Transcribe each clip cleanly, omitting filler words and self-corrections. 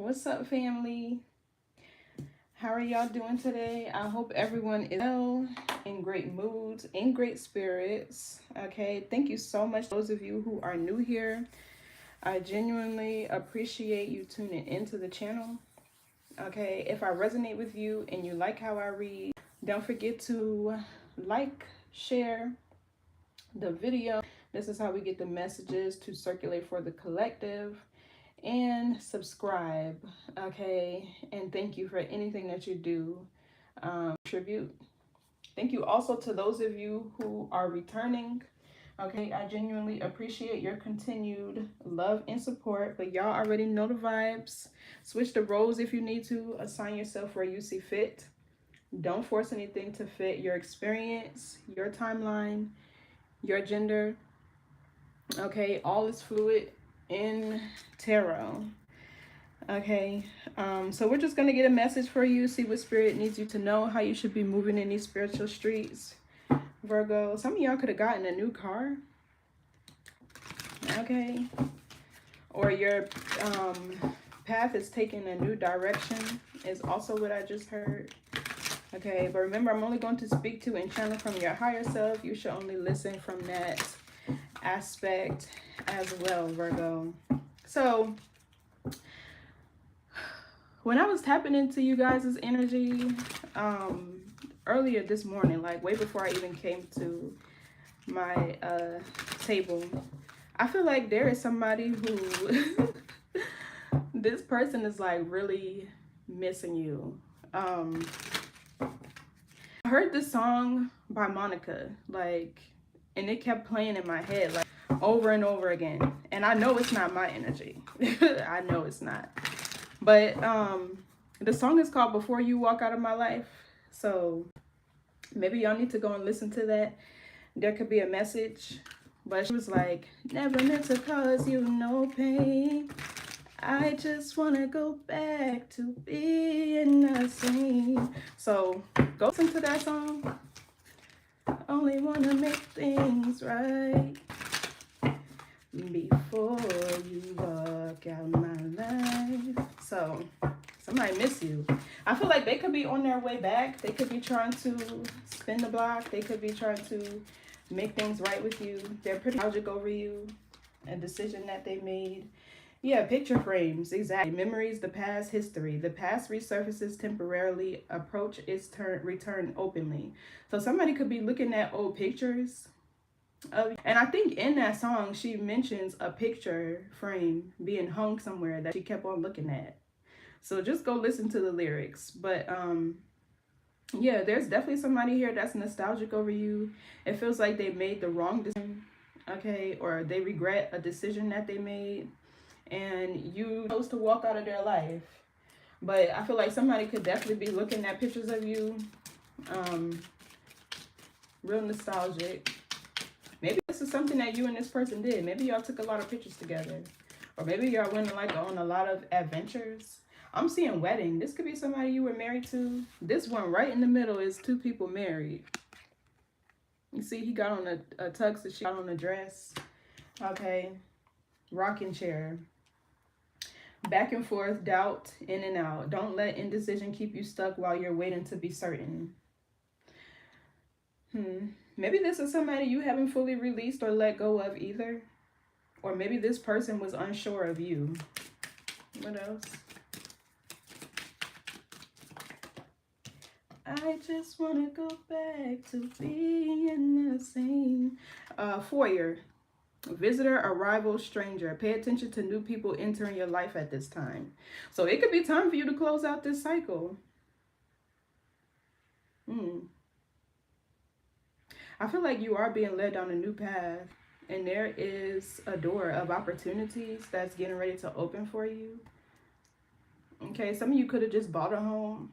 What's up, family? How are y'all doing today? I hope everyone is well, in great moods, in great spirits. Okay, thank you so much, those of you who are new here. I genuinely appreciate you tuning into the channel. Okay, if I resonate with you and you like how I read, don't forget to like, share the video. This is how we get the messages to circulate for the collective. And subscribe. Okay, and thank you for anything that you do. Tribute. Thank you also to those of you who are returning. Okay, I genuinely appreciate your continued love and support, but y'all already know the vibes. Switch the roles if you need to. Assign yourself where you see fit. Don't force anything to fit your experience, your timeline, your gender. Okay, all is fluid in tarot. Okay, so we're just gonna get a message for you, see what spirit needs you to know, how you should be moving in these spiritual streets. Virgo, some of y'all could have gotten a new car. Okay, or your path is taking a new direction is also what I just heard. Okay, but remember, I'm only going to speak to and channel from your higher self. You should only listen from that aspect as well, Virgo. So when I was tapping into you guys' energy earlier this morning, like way before I even came to my table, I feel like there is somebody who this person is like really missing you. I heard this song by Monica, like, and it kept playing in my head like over and over again, and I know it's not my energy. I know it's not, but the song is called Before You Walk Out of My Life, so maybe y'all need to go and listen to that. There could be a message, but she was like, never meant to cause you no pain, I just want to go back to being the same. So go listen to that song. Only want to make things right before you walk out my life. So somebody miss you. I feel like they could be on their way back. They could be trying to spin the block. They could be trying to make things right with you. They're pretty nostalgic over you, a decision that they made. Yeah, picture frames, exactly. Memories, the past, history. The past resurfaces temporarily, approach its return openly. So somebody could be looking at old pictures of, and I think in that song she mentions a picture frame being hung somewhere that she kept on looking at. So just go listen to the lyrics. But yeah, there's definitely somebody here that's nostalgic over you. It feels like they made the wrong decision, okay, or they regret a decision that they made, and you chose to walk out of their life. But I feel like somebody could definitely be looking at pictures of you, real nostalgic. Maybe this is something that you and this person did. Maybe y'all took a lot of pictures together, or maybe y'all went like on a lot of adventures. I'm seeing wedding. This could be somebody you were married to. This one right in the middle is two people married. You see, he got on a tux and she got on a dress. Okay, rocking chair. Back and forth, doubt, in and out. Don't let indecision keep you stuck while you're waiting to be certain. Maybe this is somebody you haven't fully released or let go of either. Or maybe this person was unsure of you. What else? I just want to go back to being the same. Foyer. Visitor, arrival, stranger. Pay attention to new people entering your life at this time. So it could be time for you to close out this cycle. I feel like you are being led down a new path, and there is a door of opportunities that's getting ready to open for you. Okay, some of you could have just bought a home.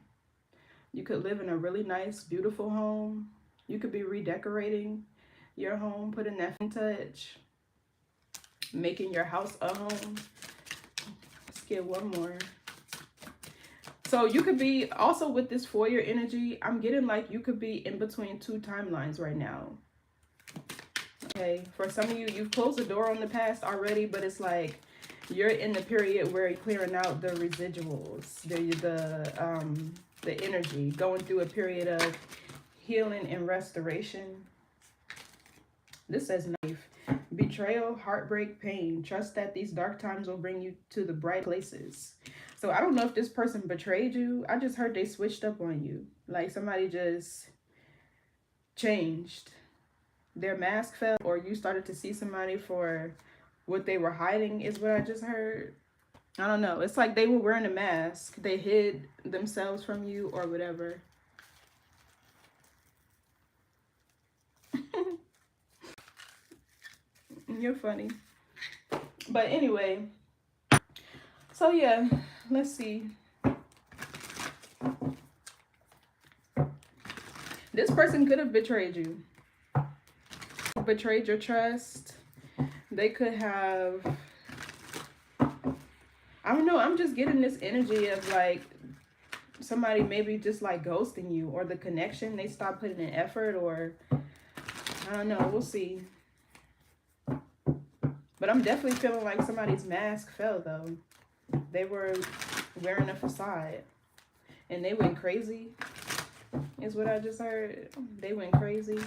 You could live in a really nice, beautiful home. You could be redecorating your home, putting that touch, making your house a home. Let's get one more. So you could be also with this foyer energy. I'm getting like you could be in between two timelines right now. Okay, for some of you, you've closed the door on the past already, but it's like You're in the period where you're clearing out the residuals, the energy, going through a period of healing and restoration. This says knife. Betrayal, heartbreak, pain. Trust that these dark times will bring you to the bright places. So I don't know if this person betrayed you. I just heard they switched up on you. Like somebody just changed. Their mask fell, or you started to see somebody for what they were hiding, is what I just heard. I don't know. It's like they were wearing a mask. They hid themselves from you or whatever. You're funny. But anyway, so yeah, let's see. This person could have betrayed you. Betrayed your trust. They could have, I don't know, I'm just getting this energy of like somebody maybe just like ghosting you, or the connection, they stopped putting in effort, or I don't know, we'll see. But I'm definitely feeling like somebody's mask fell though. They were wearing a facade and they went crazy, is what I just heard. They went crazy.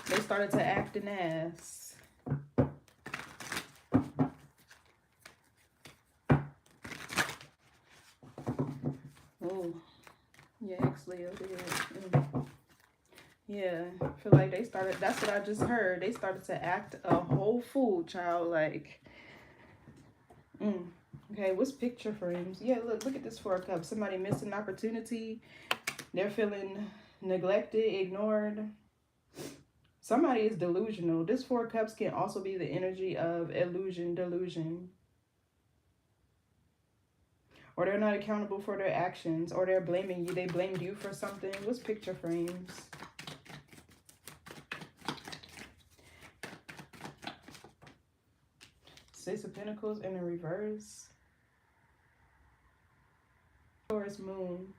They started to act an ass. Oh, yeah, ex-Leo did. Yeah, I feel like they started, that's what I just heard. They started to act a whole fool, child. Like, okay, what's picture frames? Yeah, look at this Four of Cups. Somebody missed an opportunity. They're feeling neglected, ignored. Somebody is delusional. This Four of Cups can also be the energy of illusion, delusion. Or they're not accountable for their actions, or they're blaming you. They blamed you for something. What's picture frames? Six of Pentacles in the reverse. Taurus moon.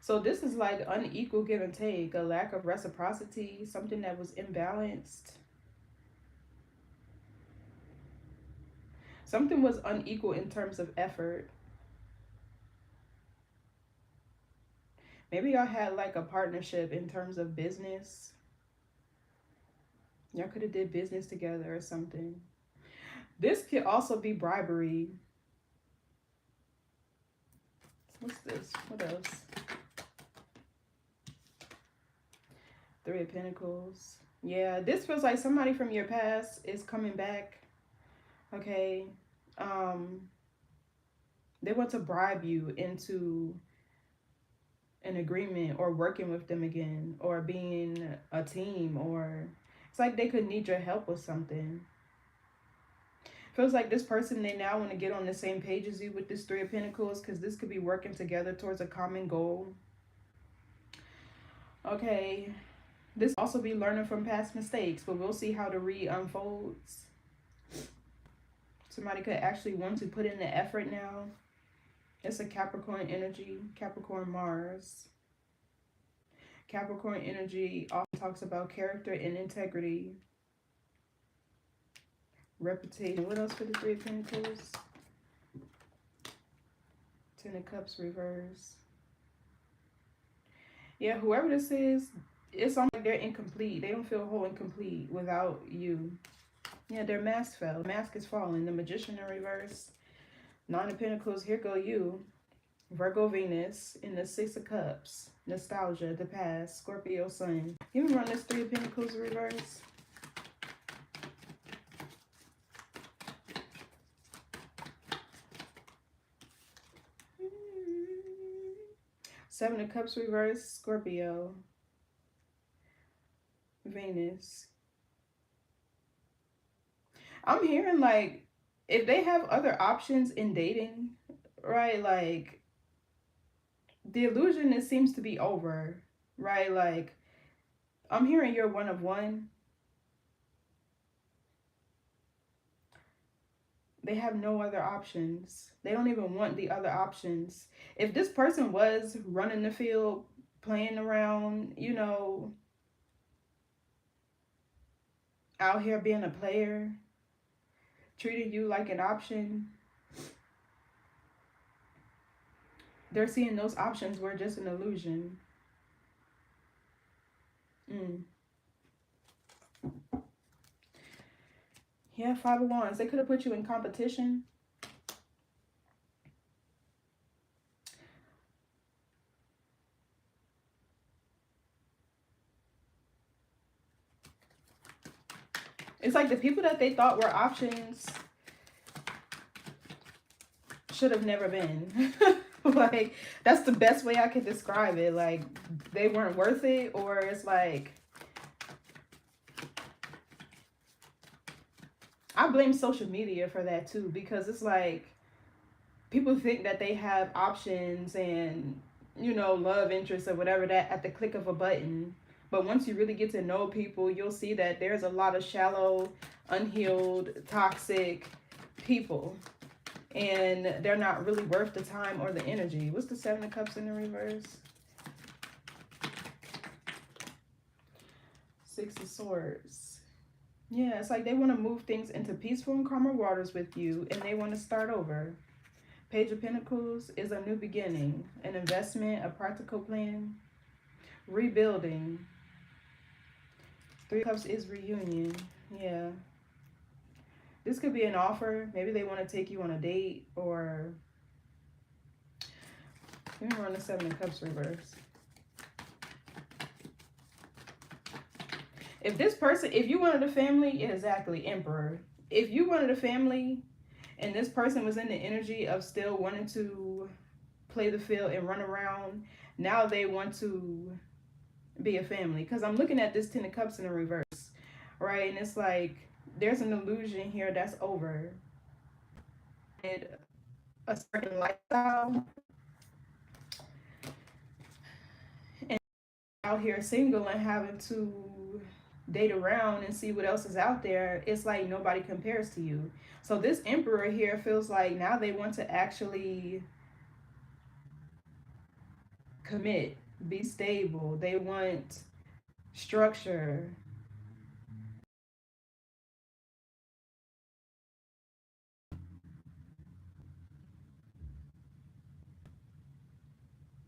So this is like unequal give and take, a lack of reciprocity, something that was imbalanced. Something was unequal in terms of effort. Maybe y'all had like a partnership in terms of business. Y'all could have did business together or something. This could also be bribery. What's this? What else? Three of Pentacles. Yeah, this feels like somebody from your past is coming back. Okay. They want to bribe you into an agreement, or working with them again, or being a team, or it's like they could need your help with something. Feels like this person, they now want to get on the same page as you with this Three of Pentacles, because this could be working together towards a common goal. Okay, this also be learning from past mistakes, but we'll see how the read unfolds. Somebody could actually want to put in the effort now. It's a Capricorn energy, Capricorn Mars. Capricorn energy often talks about character and integrity. Reputation. What else for the Three of Pentacles? Ten of Cups reverse. Yeah, whoever this is, it's almost like they're incomplete. They don't feel whole and complete without you. Yeah, their mask fell. The mask is falling. The Magician in reverse. Nine of Pentacles. Here go you. Virgo Venus in the Six of Cups. Nostalgia, the past. Scorpio Sun. Give me run this Three of Pentacles reverse. Seven of Cups reverse. Scorpio. Venus. I'm hearing like if they have other options in dating, right? Like the illusion, it seems to be over, right? Like I'm hearing you're one of one. They have no other options. They don't even want the other options. If this person was running the field, playing around, you know, out here being a player, treating you like an option. They're seeing those options were just an illusion. Yeah, Five of Wands. They could have put you in competition. It's like the people that they thought were options should have never been. Like, that's the best way I could describe it. Like, they weren't worth it, or it's like, I blame social media for that too, because it's like people think that they have options and, you know, love interests or whatever that at the click of a button. But once you really get to know people, you'll see that there's a lot of shallow, unhealed, toxic people. And they're not really worth the time or the energy. What's the Seven of Cups in the reverse? Six of Swords. Yeah, it's like they want to move things into peaceful and calmer waters with you, and they want to start over. Page of Pentacles is a new beginning, an investment, a practical plan, rebuilding. Three of Cups is reunion. Yeah. This could be an offer. Maybe they want to take you on a date, or let me run the Seven of Cups reverse. If this person, if you wanted a family, exactly, Emperor. If you wanted a family and this person was in the energy of still wanting to play the field and run around, now they want to be a family. Because I'm looking at this Ten of Cups in the reverse, right? And it's like, there's an illusion here that's over. A certain lifestyle, and out here single and having to date around and see what else is out there, it's like nobody compares to you. So this Emperor here feels like now they want to actually commit, be stable. They want structure.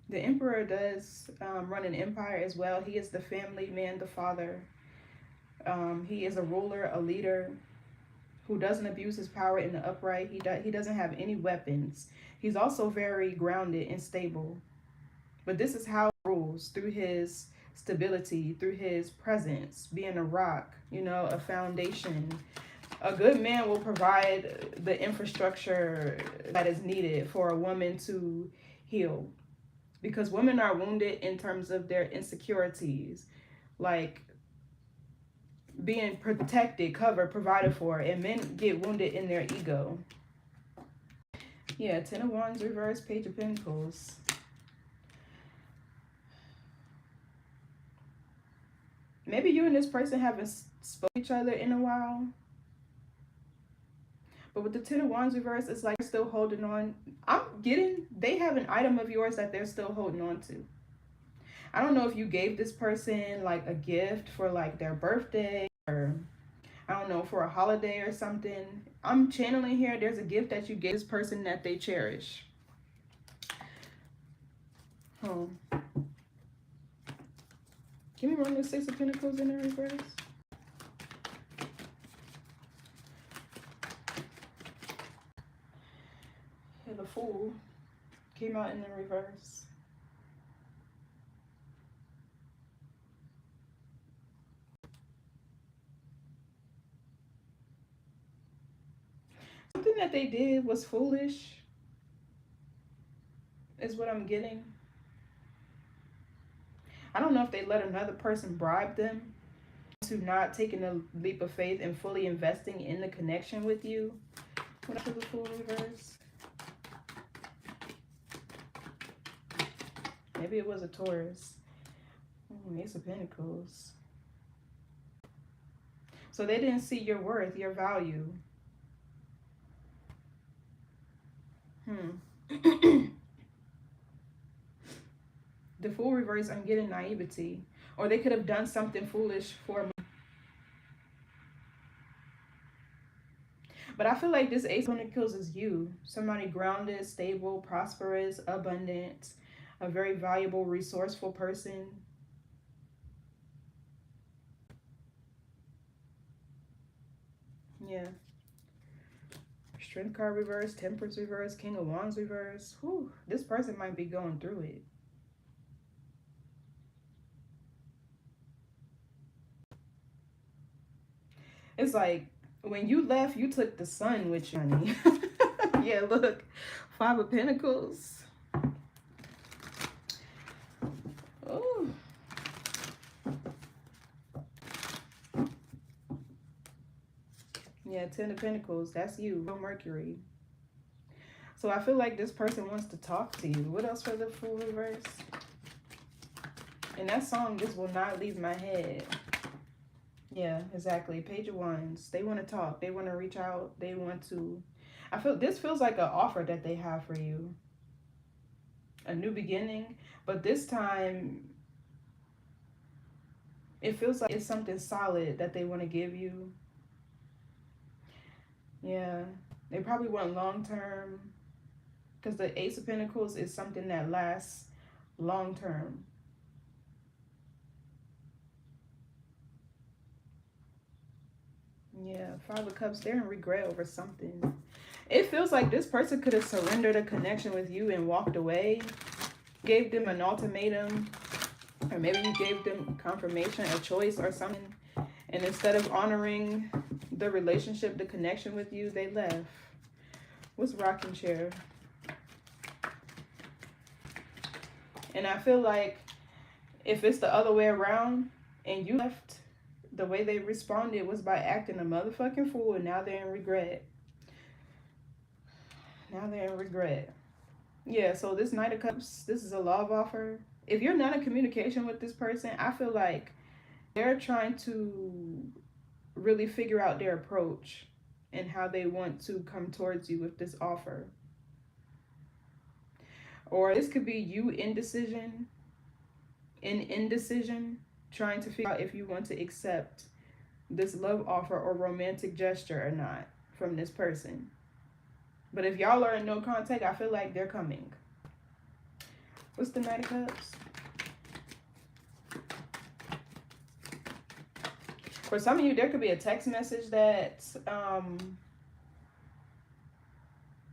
The Emperor does run an empire as well. He is the family man, the father. He is a ruler, a leader who doesn't abuse his power in the upright. He doesn't have any weapons. He's also very grounded and stable. But this is how he rules, through his stability, through his presence, being a rock, you know, a foundation. A good man will provide the infrastructure that is needed for a woman to heal. Because women are wounded in terms of their insecurities, like being protected, covered, provided for, and men get wounded in their ego. Yeah, Ten of Wands reverse, Page of Pentacles. Maybe you and this person haven't spoken to each other in a while. But with the Ten of Wands reverse, it's like still holding on. I'm getting, they have an item of yours that they're still holding on to. I don't know if you gave this person like a gift for like their birthday, or I don't know, for a holiday or something. I'm channeling here. There's a gift that you gave this person that they cherish. Oh. Can we run the Six of Pentacles in the reverse? Yeah, the Fool came out in the reverse. Something that they did was foolish, is what I'm getting. I don't know if they let another person bribe them to not taking a leap of faith and fully investing in the connection with you. What for the Fool reverse? Maybe it was a Taurus. Ace of Pentacles. So they didn't see your worth, your value. The Fool reverse, I'm getting naivety. Or they could have done something foolish for me. But I feel like this Ace of Pentacles is you. Somebody grounded, stable, prosperous, abundant, a very valuable, resourceful person. Yeah. Strength card reverse, Temperance reverse, King of Wands reverse. Whew, this person might be going through it. It's like, when you left, you took the sun with you, honey. Yeah, look. Five of Pentacles. Oh. Yeah, Ten of Pentacles. That's you. Mercury. So I feel like this person wants to talk to you. What else for the Fool reverse? And that song just will not leave my head. Yeah, exactly. Page of Wands. They want to talk. They want to reach out. They want to... I feel this feels like an offer that they have for you. A new beginning. But this time, it feels like it's something solid that they want to give you. Yeah. They probably want long-term. Because the Ace of Pentacles is something that lasts long-term. Yeah, Five of Cups, they're in regret over something. It feels like this person could have surrendered a connection with you and walked away. Gave them an ultimatum. Or maybe you gave them confirmation, a choice or something. And instead of honoring the relationship, the connection with you, they left. What's rocking chair? And I feel like if it's the other way around and you left, the way they responded was by acting a motherfucking fool, and now they're in regret. Now they're in regret. Yeah, so this Knight of Cups, this is a love offer. If you're not in communication with this person, I feel like they're trying to really figure out their approach and how they want to come towards you with this offer. Or this could be you indecision, trying to figure out if you want to accept this love offer or romantic gesture or not from this person. But if y'all are in no contact, I feel like they're coming. What's the Knight of Cups? For some of you, there could be a text message that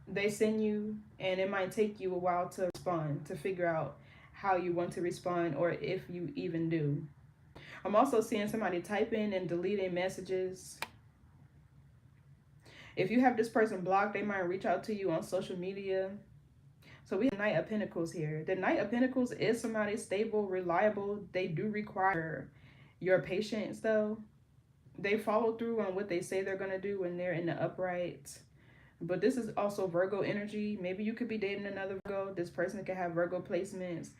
they send you, and it might take you a while to respond, to figure out how you want to respond or if you even do. I'm also seeing somebody typing and deleting messages. If you have this person blocked, they might reach out to you on social media. So we have Knight of Pentacles here. The Knight of Pentacles is somebody stable, reliable. They do require your patience, though. They follow through on what they say they're going to do when they're in the upright. But this is also Virgo energy. Maybe you could be dating another Virgo. This person could have Virgo placements.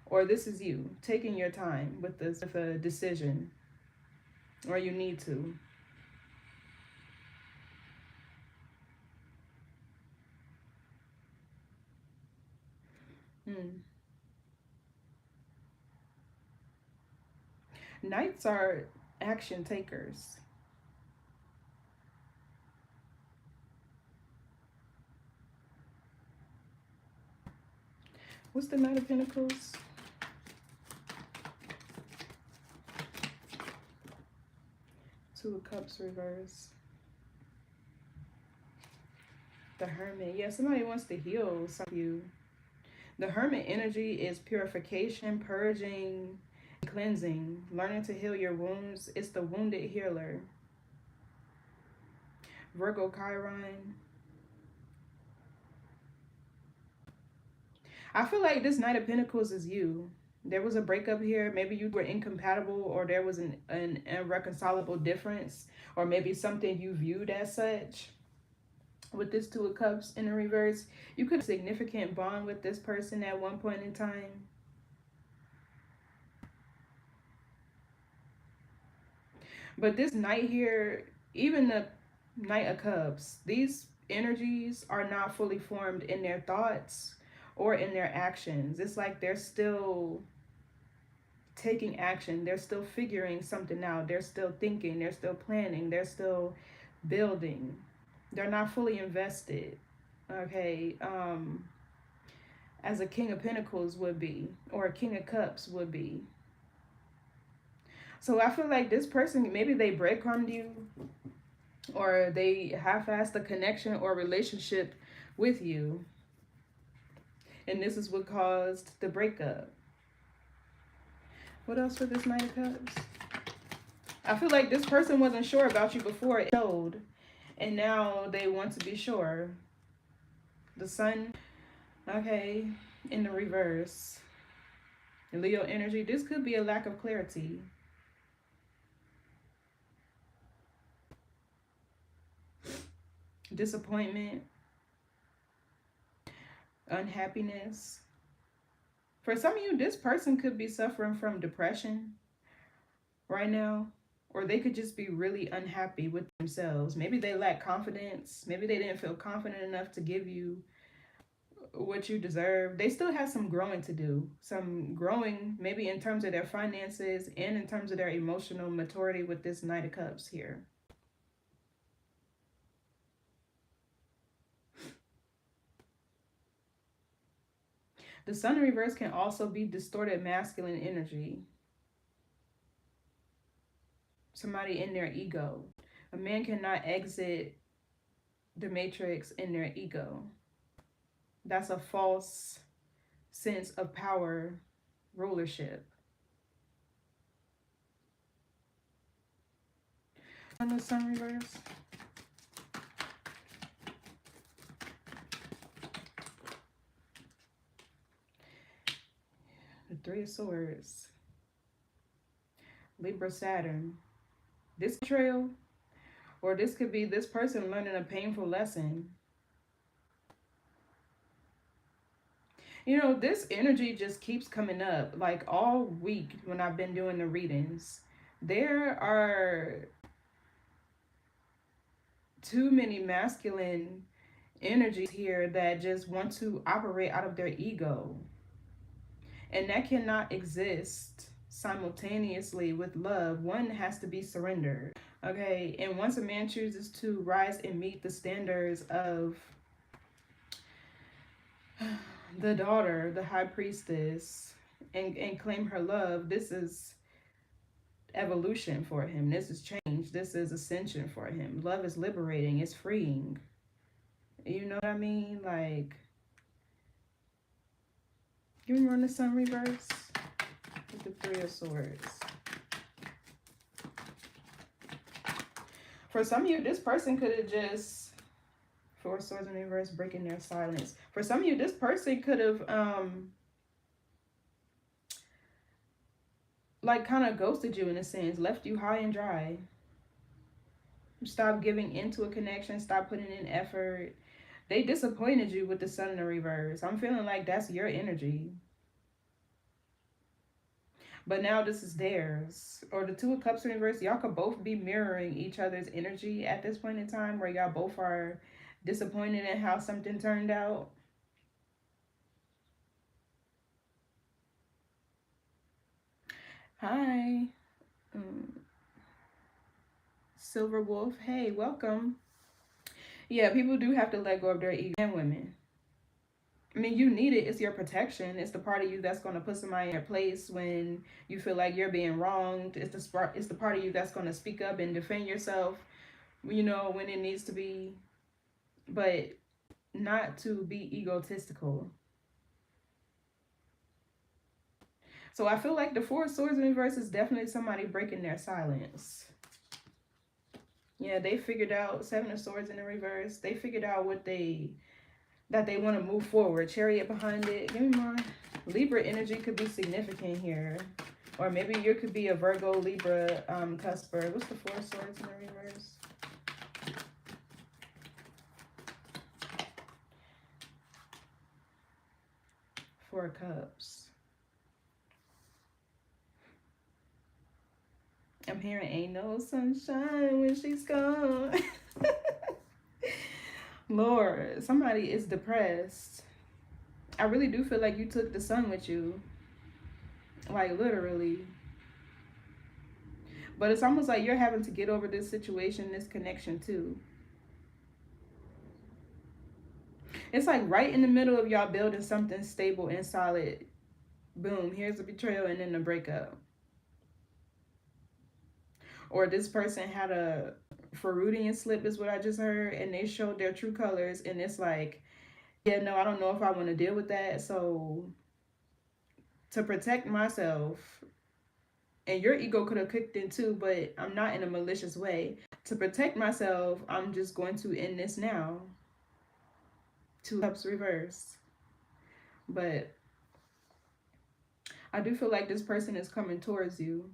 Or this is you taking your time with this, with a decision. Or you need to. Knights are action takers. What's the Knight of Pentacles? Two of Cups reverse. The Hermit. Yeah, somebody wants to heal some of you. The Hermit energy is purification, purging, cleansing, learning to heal your wounds. It's the wounded healer. Virgo Chiron. I feel like this Knight of Pentacles is you. There was a breakup here. Maybe you were incompatible, or there was an irreconcilable difference, or maybe something you viewed as such. With this Two of Cups in the reverse, you could have a significant bond with this person at one point in time. But this Knight here, even the Knight of Cups, these energies are not fully formed in their thoughts or in their actions. It's like they're still taking action. They're still figuring something out. They're still thinking. They're still planning. They're still building. They're not fully invested. Okay. As a King of Pentacles would be, or a King of Cups would be. So I feel like this person, maybe they breadcrumbed you, or they half-assed a connection or relationship with you. And this is what caused the breakup. What else for this Knight of Cups? I feel like this person wasn't sure about you before it showed. And now they want to be sure. The Sun, okay, in the reverse. Leo energy, this could be a lack of clarity. Disappointment. Unhappiness. For some of you, this person could be suffering from depression right now, or they could just be really unhappy with themselves. Maybe they lack confidence. Maybe they didn't feel confident enough to give you what you deserve. They still have some growing to do. Some growing, maybe in terms of their finances and in terms of their emotional maturity with this Knight of Cups here. The Sun in reverse can also be distorted masculine energy. Somebody in their ego. A man cannot exit the matrix in their ego. That's a false sense of power, rulership. On the Sun reverse. The Three of Swords. Libra, Saturn. This betrayal, or this could be this person learning a painful lesson. You know, this energy just keeps coming up. Like all week when I've been doing the readings, there are too many masculine energies here that just want to operate out of their ego. And that cannot exist simultaneously with love. One has to be surrendered. Okay, and once a man chooses to rise and meet the standards of the daughter, the high priestess, and claim her love, this is evolution for him. This is change. This is ascension for him. Love is liberating. It's freeing. You know what I mean? Like, give me on the Sun reverse with the Three of Swords. For some of you, this person could have just, Four of Swords in reverse, breaking their silence. For some of you, this person could have like kind of ghosted you in a sense, left you high and dry. Stop giving into a connection, stop putting in effort. They disappointed you with the Sun in the reverse. I'm feeling like that's your energy. But now this is theirs. Or the Two of Cups in reverse, y'all could both be mirroring each other's energy at this point in time, where y'all both are disappointed in how something turned out. Hi. Silver Wolf, hey, welcome. Yeah, people do have to let go of their ego, and women. I mean, you need it. It's your protection. It's the part of you that's going to put somebody in their place when you feel like you're being wronged. It's the part of you that's going to speak up and defend yourself, you know, when it needs to be, but not to be egotistical. So I feel like the Four of Swords in reverse is definitely somebody breaking their silence. Yeah, they figured out, Seven of Swords in the reverse. They figured out what that they want to move forward. Chariot behind it. Give me more. Libra energy could be significant here. Or maybe you could be a Virgo, Libra, cusper. What's the Four of Swords in the reverse? Four of Cups. I'm hearing ain't no sunshine when she's gone. Lord, somebody is depressed. I really do feel like you took the Sun with you. Like, literally. But it's almost like you're having to get over this situation, this connection too. It's like right in the middle of y'all building something stable and solid. Boom, here's the betrayal and then the breakup. Or this person had a Freudian slip, is what I just heard, and they showed their true colors, and it's like, yeah, no, I don't know if I want to deal with that. So to protect myself, and your ego could have kicked in too, but I'm not in a malicious way. To protect myself, I'm just going to end this now. Two cups reverse. But I do feel like this person is coming towards you.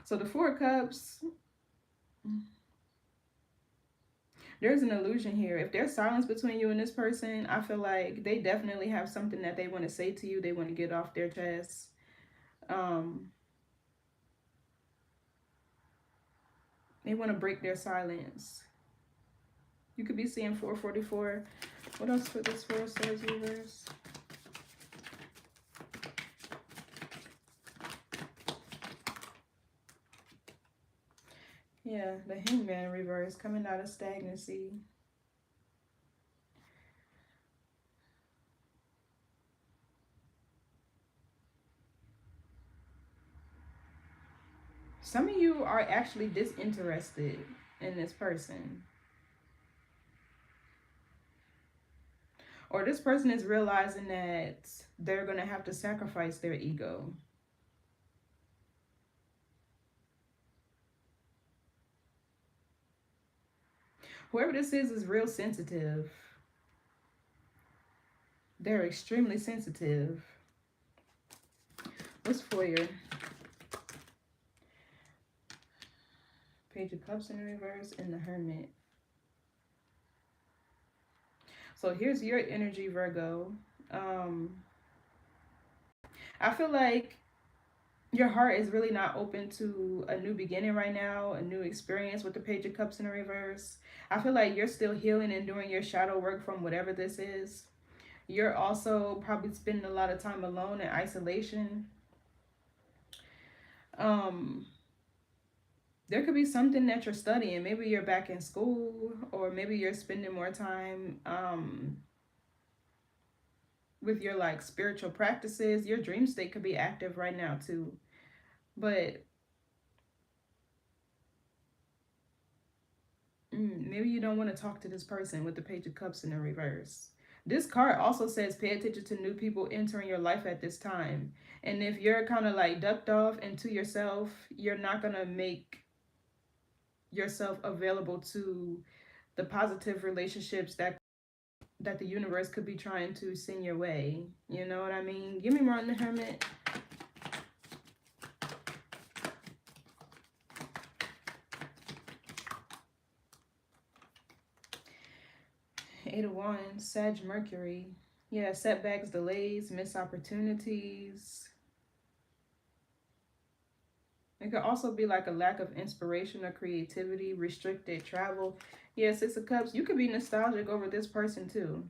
So the Four of Cups, there's an illusion here. If there's silence between you and this person, I feel like they definitely have something that they want to say to you. They want to get off their chest. They want to break their silence. You could be seeing 444. What else for this Four of Swords reverse? Yeah, the Hangman reverse, coming out of stagnancy. Some of you are actually disinterested in this person. Or this person is realizing that they're going to have to sacrifice their ego. Whoever this is real sensitive. They're extremely sensitive. What's for you? Page of Cups in the reverse and the Hermit. So here's your energy, Virgo. I feel like your heart is really not open to a new beginning right now, a new experience with the Page of Cups in the reverse. I feel like you're still healing and doing your shadow work from whatever this is. You're also probably spending a lot of time alone in isolation. There could be something that you're studying. Maybe you're back in school, or maybe you're spending more time with your like spiritual practices. Your dream state could be active right now too. But maybe you don't want to talk to this person with the Page of Cups in the reverse. This card also says pay attention to new people entering your life at this time. And if you're kind of like ducked off into yourself, you're not going to make yourself available to the positive relationships that the universe could be trying to send your way. You know what I mean? Give me more on the Hermit. Eight of Wands, Sag Mercury. Yeah, setbacks, delays, missed opportunities. It could also be like a lack of inspiration or creativity, restricted travel. Yeah, Six of Cups. You could be nostalgic over this person too.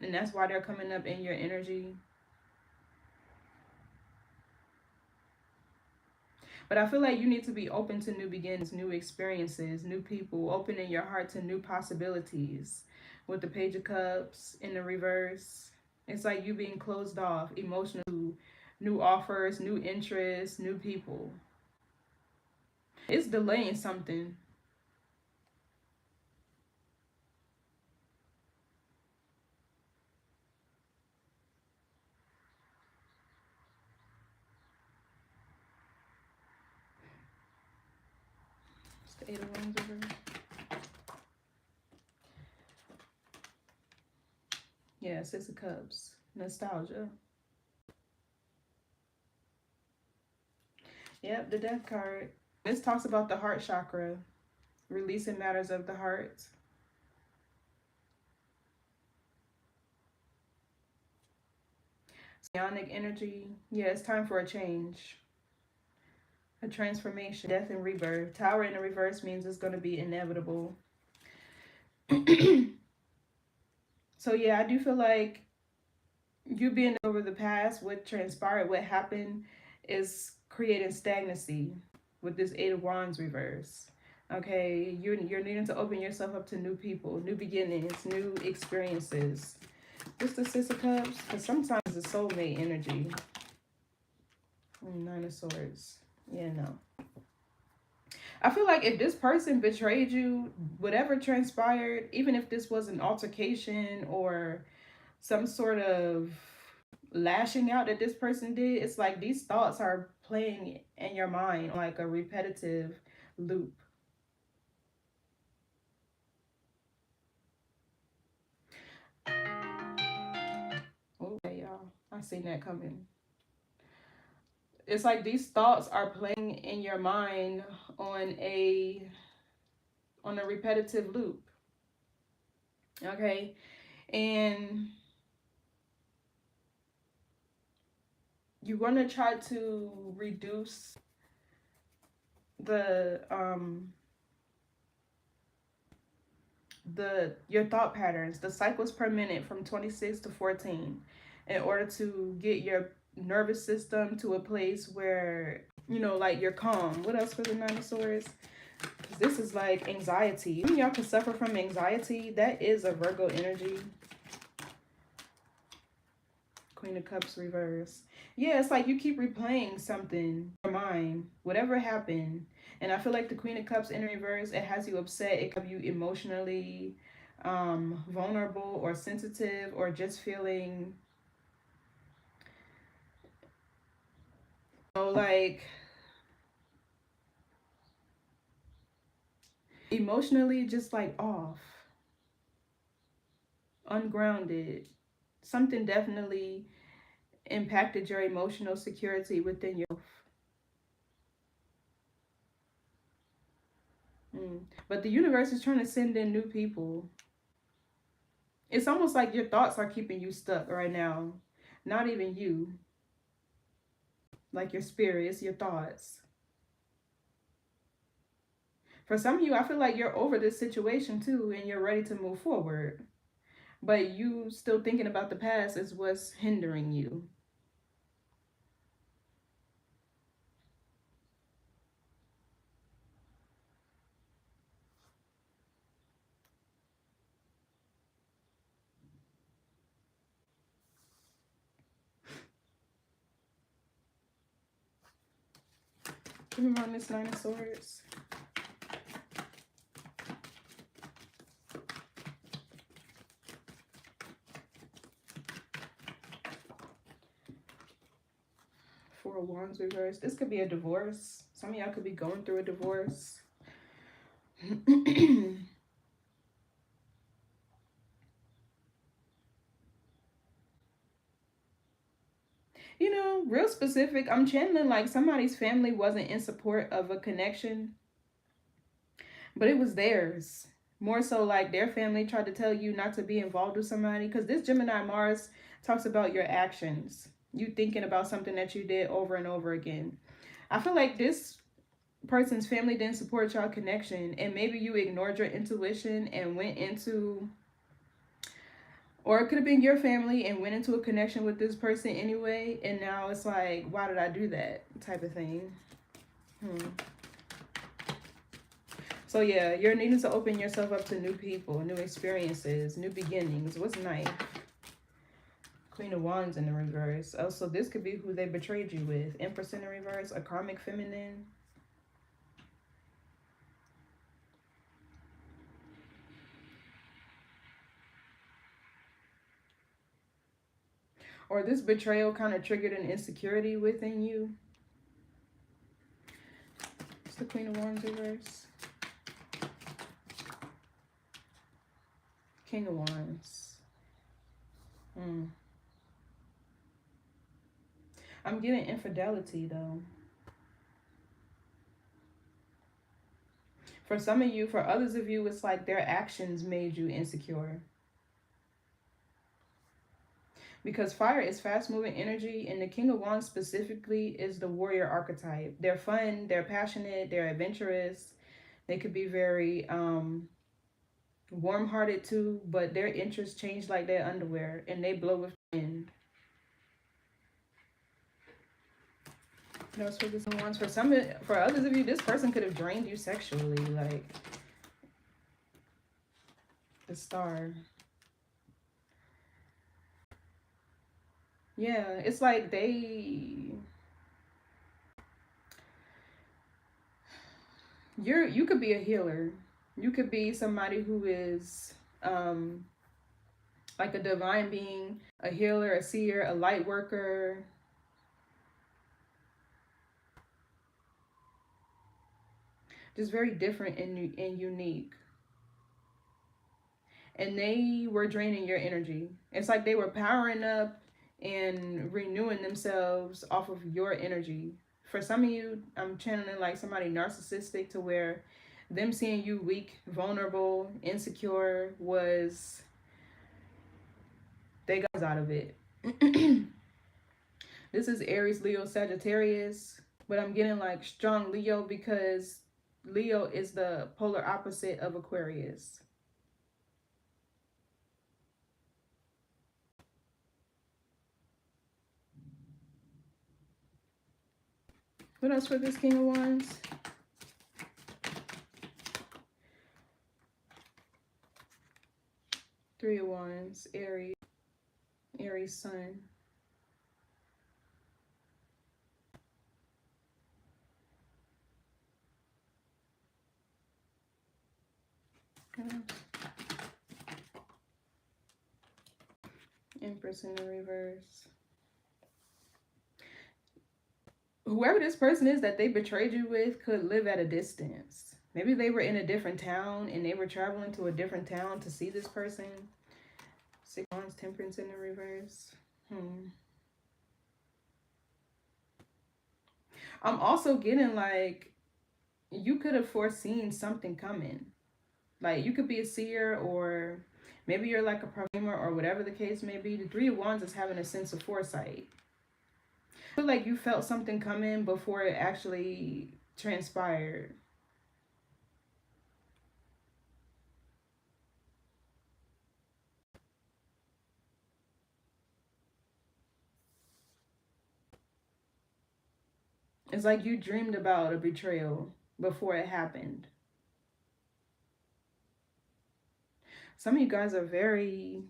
And that's why they're coming up in your energy. But I feel like you need to be open to new beginnings, new experiences, new people, opening your heart to new possibilities. With the Page of Cups in the reverse, it's like you being closed off emotionally, new offers, new interests, new people. It's delaying something. It's the Eight of Wands reverse. Yeah, Six of Cups. Nostalgia. Yep, the Death card. This talks about the heart chakra, releasing matters of the heart. Psionic energy. Yeah, it's time for a change. A transformation. Death and rebirth. Tower in the reverse means it's going to be inevitable. So yeah, I do feel like you being over the past, what transpired, what happened, is creating stagnancy with this Eight of Wands reverse. Okay, you're needing to open yourself up to new people, new beginnings, new experiences. Just the Six of Cups, because sometimes it's soulmate energy. Nine of Swords. Yeah, no. I feel like if this person betrayed you, whatever transpired, even if this was an altercation or some sort of lashing out that this person did, it's like these thoughts are playing in your mind like a repetitive loop. Okay, y'all. I seen that coming. It's like these thoughts are playing in your mind on a repetitive loop. Okay? And you want to try to reduce the your thought patterns, the cycles per minute from 26 to 14, in order to get your nervous system to a place where, you know, like you're calm. What else for the Nine of Swords? Because this is like anxiety. Y'all can suffer from anxiety. That is a Virgo energy. Queen of Cups reverse. Yeah, it's like you keep replaying something in your mind, whatever happened. And I feel like the Queen of Cups in reverse, it has you upset. It can have you emotionally vulnerable or sensitive, or just feeling, you know, like emotionally just like off, ungrounded. Something definitely impacted your emotional security within your. But the universe is trying to send in new people. It's almost like your thoughts are keeping you stuck right now. Not even you. Like your spirit, it's your thoughts. For some of you, I feel like you're over this situation too and you're ready to move forward. But you still thinking about the past is what's hindering you. Give me on this Nine of Swords. Four of Wands reversed. This could be a divorce. Some of y'all could be going through a divorce. You know, real specific, I'm channeling like somebody's family wasn't in support of a connection, but it was theirs. More so like their family tried to tell you not to be involved with somebody, because this Gemini Mars talks about your actions. You thinking about something that you did over and over again. I feel like this person's family didn't support y'all connection, and maybe you ignored your intuition and went into, or it could have been your family and went into a connection with this person anyway, and now it's like, why did I do that type of thing. So yeah, you're needing to open yourself up to new people, new experiences, new beginnings. What's nice? Queen of Wands in the reverse. Oh, so this could be who they betrayed you with. Empress in the reverse, a karmic feminine. Or this betrayal kind of triggered an insecurity within you. It's the Queen of Wands reverse. King of Wands. I'm getting infidelity though. For some of you, for others of you, it's like their actions made you insecure. Because fire is fast moving energy, and the King of Wands specifically is the warrior archetype. They're fun, they're passionate, they're adventurous. They could be very warm-hearted too, but their interests change like their underwear, and they blow with wind. What else for this ones? For others of you, this person could have drained you sexually, like the Star. Yeah, it's like you could be a healer. You could be somebody who is like a divine being, a healer, a seer, a light worker. Just very different and unique. And they were draining your energy. It's like they were powering up and renewing themselves off of your energy. For some of you, I'm channeling like somebody narcissistic, to where them seeing you weak, vulnerable, insecure was, they got out of it. This is Aries, Leo, Sagittarius, but I'm getting like strong Leo because Leo is the polar opposite of Aquarius. What else for this King of Wands? Three of Wands, Aries Sun. Empress in the reverse. Whoever this person is that they betrayed you with could live at a distance. Maybe they were in a different town and they were traveling to a different town to see this person. Six of Wands, Temperance in the reverse. I'm also getting like you could have foreseen something coming. Like you could be a seer, or maybe you're like a perfumer, or whatever the case may be. The Three of Wands is having a sense of foresight. I feel like you felt something coming before it actually transpired. It's like you dreamed about a betrayal before it happened. Some of you guys are very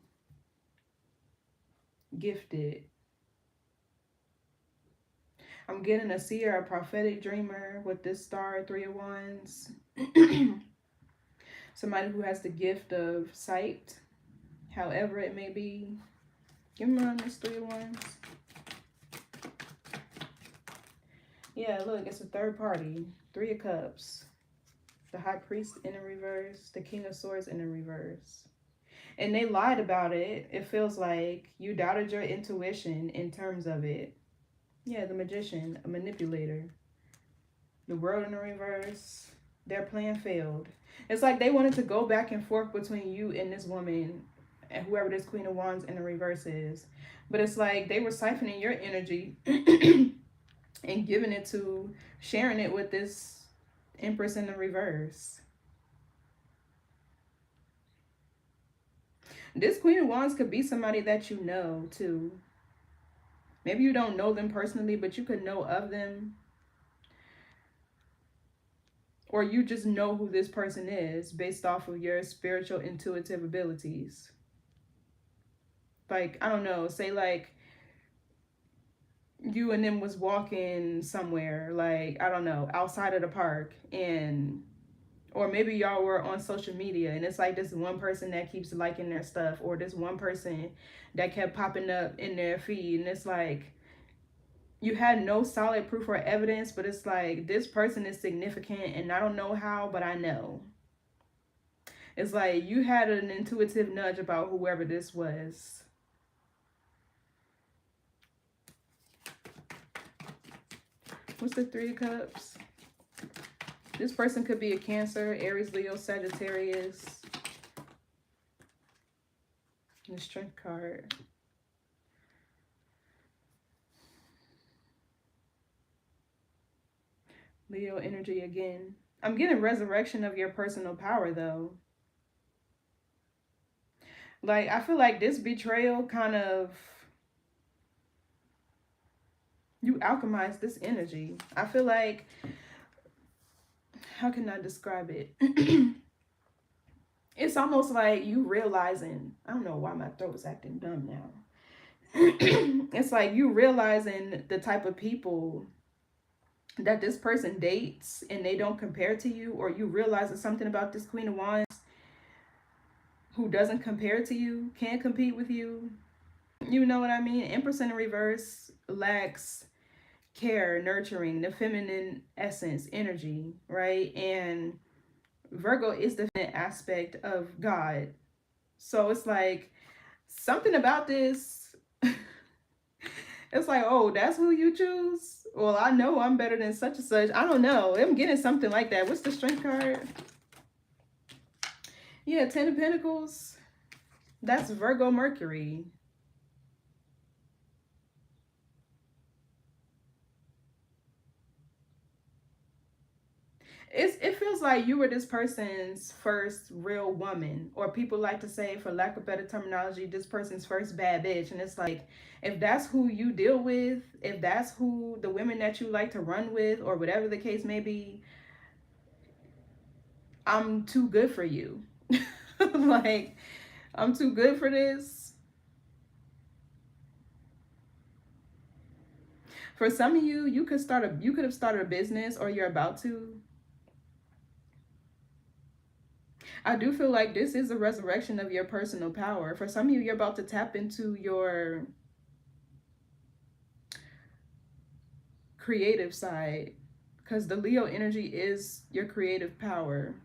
gifted. I'm getting a seer, a prophetic dreamer with this Star, Three of Wands. Somebody who has the gift of sight, however it may be. Give me on this Three of Wands. Yeah, look, it's a third party. Three of Cups. The High Priest in the reverse. The King of Swords in the reverse. And they lied about it. It feels like you doubted your intuition in terms of it. Yeah, the Magician, a manipulator. The World in the reverse. Their plan failed. It's like they wanted to go back and forth between you and this woman, and whoever this Queen of Wands in the reverse is. But it's like they were siphoning your energy and giving it to, sharing it with this Empress in the reverse. This Queen of Wands could be somebody that you know too. Maybe you don't know them personally, but you could know of them. Or you just know who this person is based off of your spiritual intuitive abilities. Like, I don't know, say like you and them was walking somewhere, like, I don't know, outside of the park, and or maybe y'all were on social media and it's like this one person that keeps liking their stuff, or this one person that kept popping up in their feed, and it's like you had no solid proof or evidence, but it's like this person is significant and I don't know how, but I know. It's like you had an intuitive nudge about whoever this was. What's the Three of Cups? This person could be a Cancer, Aries, Leo, Sagittarius. The Strength card. Leo energy again. I'm getting resurrection of your personal power though. Like, I feel like this betrayal kind of, You alchemize this energy. I feel like, how can I describe it? It's almost like you realizing, I don't know why my throat is acting dumb now. It's like you realizing the type of people that this person dates and they don't compare to you, or you realize that something about this Queen of Wands who doesn't compare to you, can't compete with you. You know what I mean? Empress in reverse lacks care, nurturing, the feminine essence, energy, right? And Virgo is the feminine aspect of God. So it's like something about this. It's like, oh, that's who you choose? Well, I know I'm better than such and such. I don't know. I'm getting something like that. What's the Strength card? Yeah, Ten of Pentacles. That's Virgo Mercury. It feels like you were this person's first real woman, or people like to say, for lack of better terminology, this person's first bad bitch. And it's like, if that's who you deal with, if that's who the women that you like to run with, or whatever the case may be, I'm too good for you. Like, I'm too good for this. For some of you, you could have started a business, or you're about to. I do feel like this is a resurrection of your personal power. For some of you, you're about to tap into your creative side, because the Leo energy is your creative power.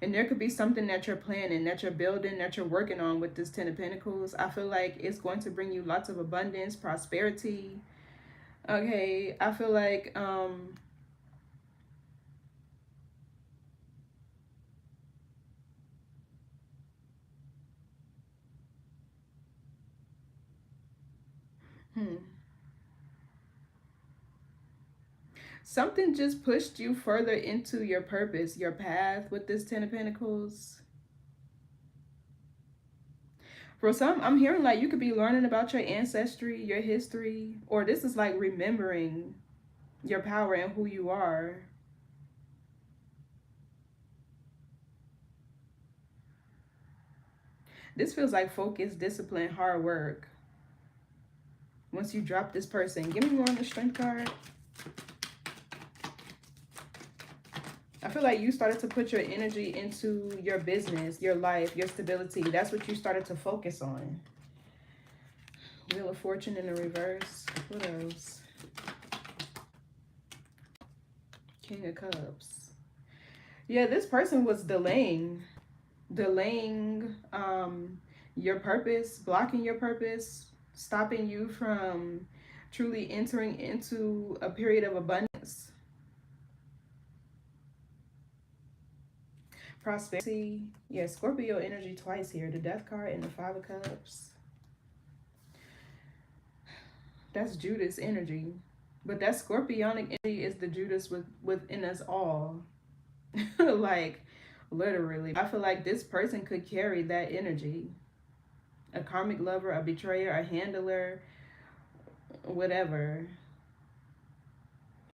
And there could be something that you're planning, that you're building, that you're working on with this Ten of Pentacles. I feel like it's going to bring you lots of abundance, prosperity. Okay, I feel like something just pushed you further into your purpose, your path with this Ten of Pentacles. For some, I'm hearing like you could be learning about your ancestry, your history, or this is like remembering your power and who you are. This feels like focus, discipline, hard work. Once you drop this person, give me more on the Strength card. I feel like you started to put your energy into your business, your life, your stability. That's what you started to focus on. Wheel of Fortune in the reverse. What else? King of Cups. Yeah, this person was delaying your purpose, blocking your purpose, stopping you from truly entering into a period of abundance, prosperity. Yeah, Scorpio energy twice here. The Death card and the Five of Cups. That's Judas energy. But that Scorpionic energy is the Judas within us all. Like, literally. I feel like this person could carry that energy. A karmic lover, a betrayer, a handler, whatever.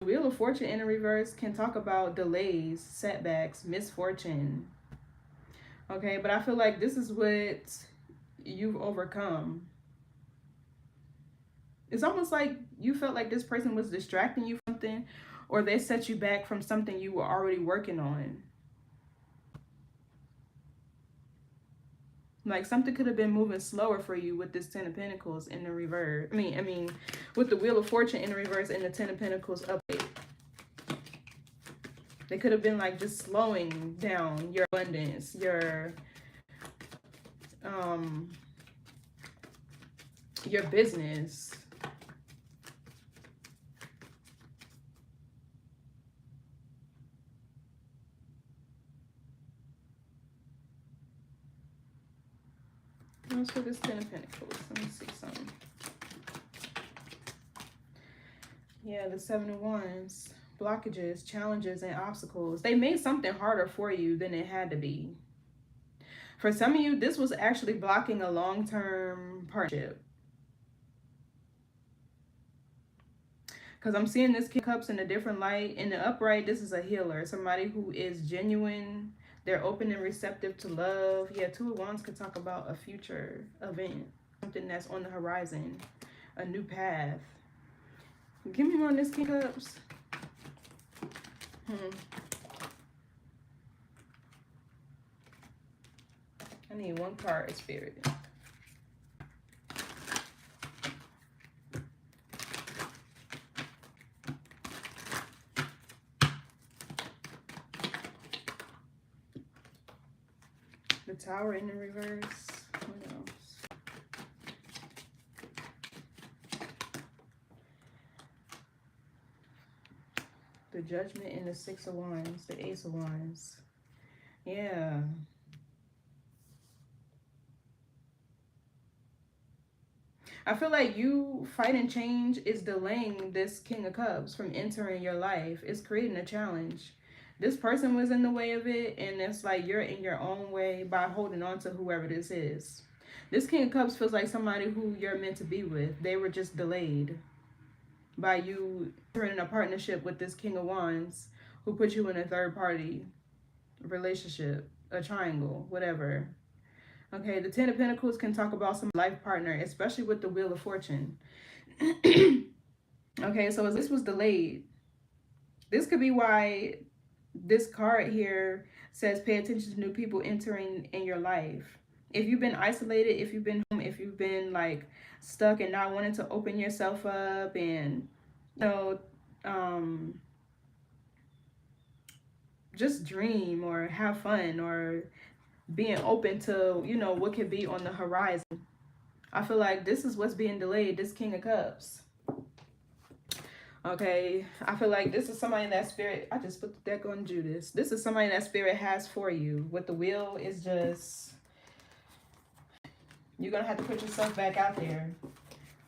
Wheel of Fortune in the reverse can talk about delays, setbacks, misfortune. Okay, but I feel like this is what you've overcome. It's almost like you felt like this person was distracting you from something, or they set you back from something you were already working on. Like something could have been moving slower for you with this Ten of Pentacles in the reverse. I mean, with the Wheel of Fortune in the reverse and the Ten of Pentacles up. They could have been like just slowing down your abundance, your business. What's for this Ten of Pentacles? Let me see something. Yeah, the Seven of Wands. Blockages, challenges, and obstacles. They made something harder for you than it had to be. For some of you, this was actually blocking a long-term partnership. Because I'm seeing this King of Cups in a different light. In the upright, this is a healer. Somebody who is genuine. They're open and receptive to love. Yeah, Two of Wands could talk about a future event. Something that's on the horizon. A new path. Give me more on this King of Cups. I need one card, Spirit. The Tower in the reverse. What else? The Judgment and the Six of Wands. The Ace of Wands. Yeah. I feel like you fighting change is delaying this King of Cups from entering your life. It's creating a challenge. This person was in the way of it, and it's like you're in your own way by holding on to whoever this is. This King of Cups feels like somebody who you're meant to be with. They were just delayed by you entering a partnership with this King of Wands who put you in a third party relationship, a triangle, whatever. Okay, the Ten of Pentacles can talk about some life partner, especially with the Wheel of Fortune. Okay, so this was delayed. This could be why this card here says pay attention to new people entering in your life. If you've been isolated, if you've been home, if you've been like stuck and not wanting to open yourself up and, you know, just dream or have fun or being open to, you know, what could be on the horizon. I feel like this is what's being delayed, this King of Cups. Okay, I feel like this is somebody that Spirit, I just put the deck on Judas. This is somebody that Spirit has for you. What the Wheel is just, you're going to have to put yourself back out there.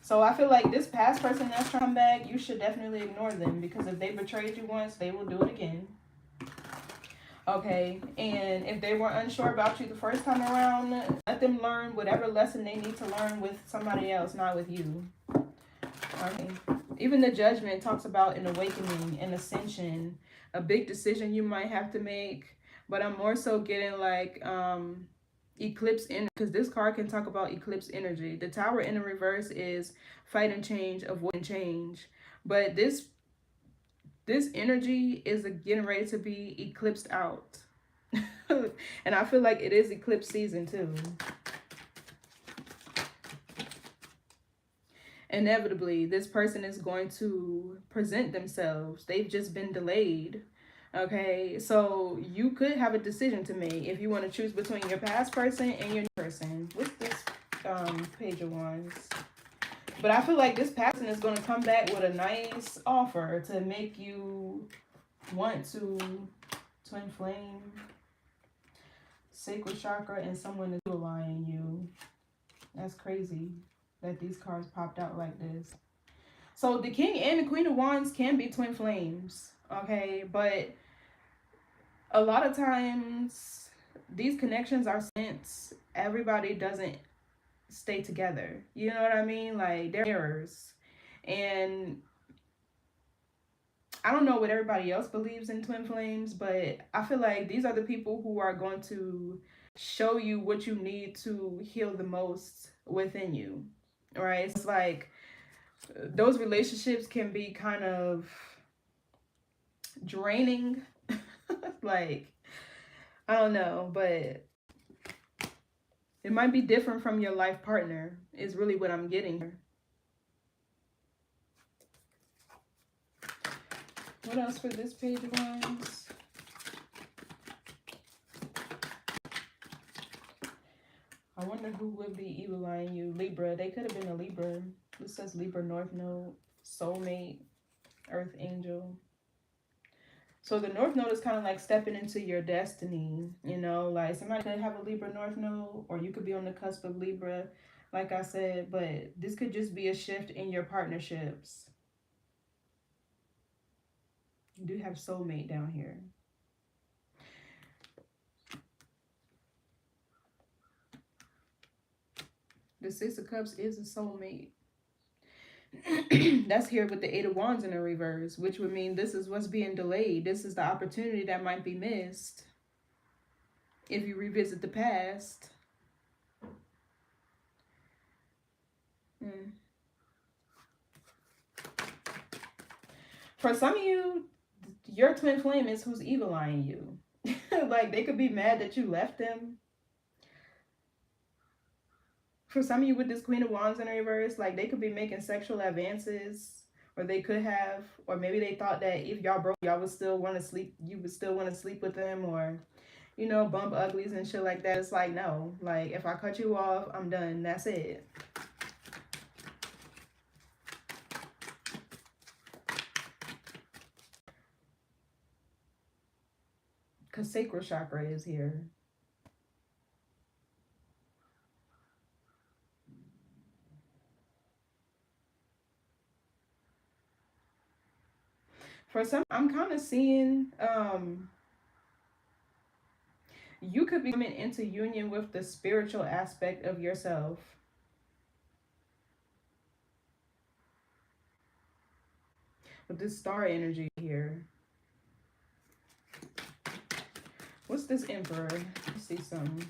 So I feel like this past person that's trying to come back, you should definitely ignore them, because if they betrayed you once, they will do it again. Okay, and if they were unsure about you the first time around, let them learn whatever lesson they need to learn with somebody else, not with you. Okay. Even the Judgment talks about an awakening, an ascension, a big decision you might have to make. But I'm more so getting like eclipse energy, because this card can talk about eclipse energy. The Tower in the reverse is fight and change, avoid change. But this energy is getting ready to be eclipsed out. And I feel like it is eclipse season too. Inevitably, this person is going to present themselves. They've just been delayed. Okay, so you could have a decision to make if you want to choose between your past person and your new person. What's this Page of Wands? But I feel like this person is going to come back with a nice offer to make you want to twin flame, sacral chakra, and someone to align you. That's crazy that these cards popped out like this. So the King and the Queen of Wands can be twin flames, okay? But a lot of times these connections are since everybody doesn't stay together. You know what I mean? Like, they're mirrors. And I don't know what everybody else believes in twin flames, but I feel like these are the people who are going to show you what you need to heal the most within you, right? It's like those relationships can be kind of draining. Like, I don't know, but it might be different from your life partner is really what I'm getting here. What else for this Page of Wands? I wonder who would be evil eyeing you. Libra. They could have been a Libra. This says Libra North Node, soulmate, Earth Angel. So the North Node is kind of like stepping into your destiny, you know, like somebody could have a Libra North Node, or you could be on the cusp of Libra, like I said, but this could just be a shift in your partnerships. You do have soulmate down here. The Six of Cups is a soulmate. That's here with the Eight of Wands in the reverse, which would mean this is what's being delayed. This is the opportunity that might be missed if you revisit the past. For some of you, your twin flame is who's evil eyeing you. Like, they could be mad that you left them. For some of you with this Queen of Wands in reverse, like, they could be making sexual advances, or they could have, or maybe they thought that if y'all broke, y'all would still want to sleep, you would still want to sleep with them, or, you know, bump uglies and shit like that. It's like, no, like, if I cut you off, I'm done. That's it. Because sacral chakra is here. For some, I'm kind of seeing, you could be coming into union with the spiritual aspect of yourself. With this star energy here. What's this Emperor? Let's see something.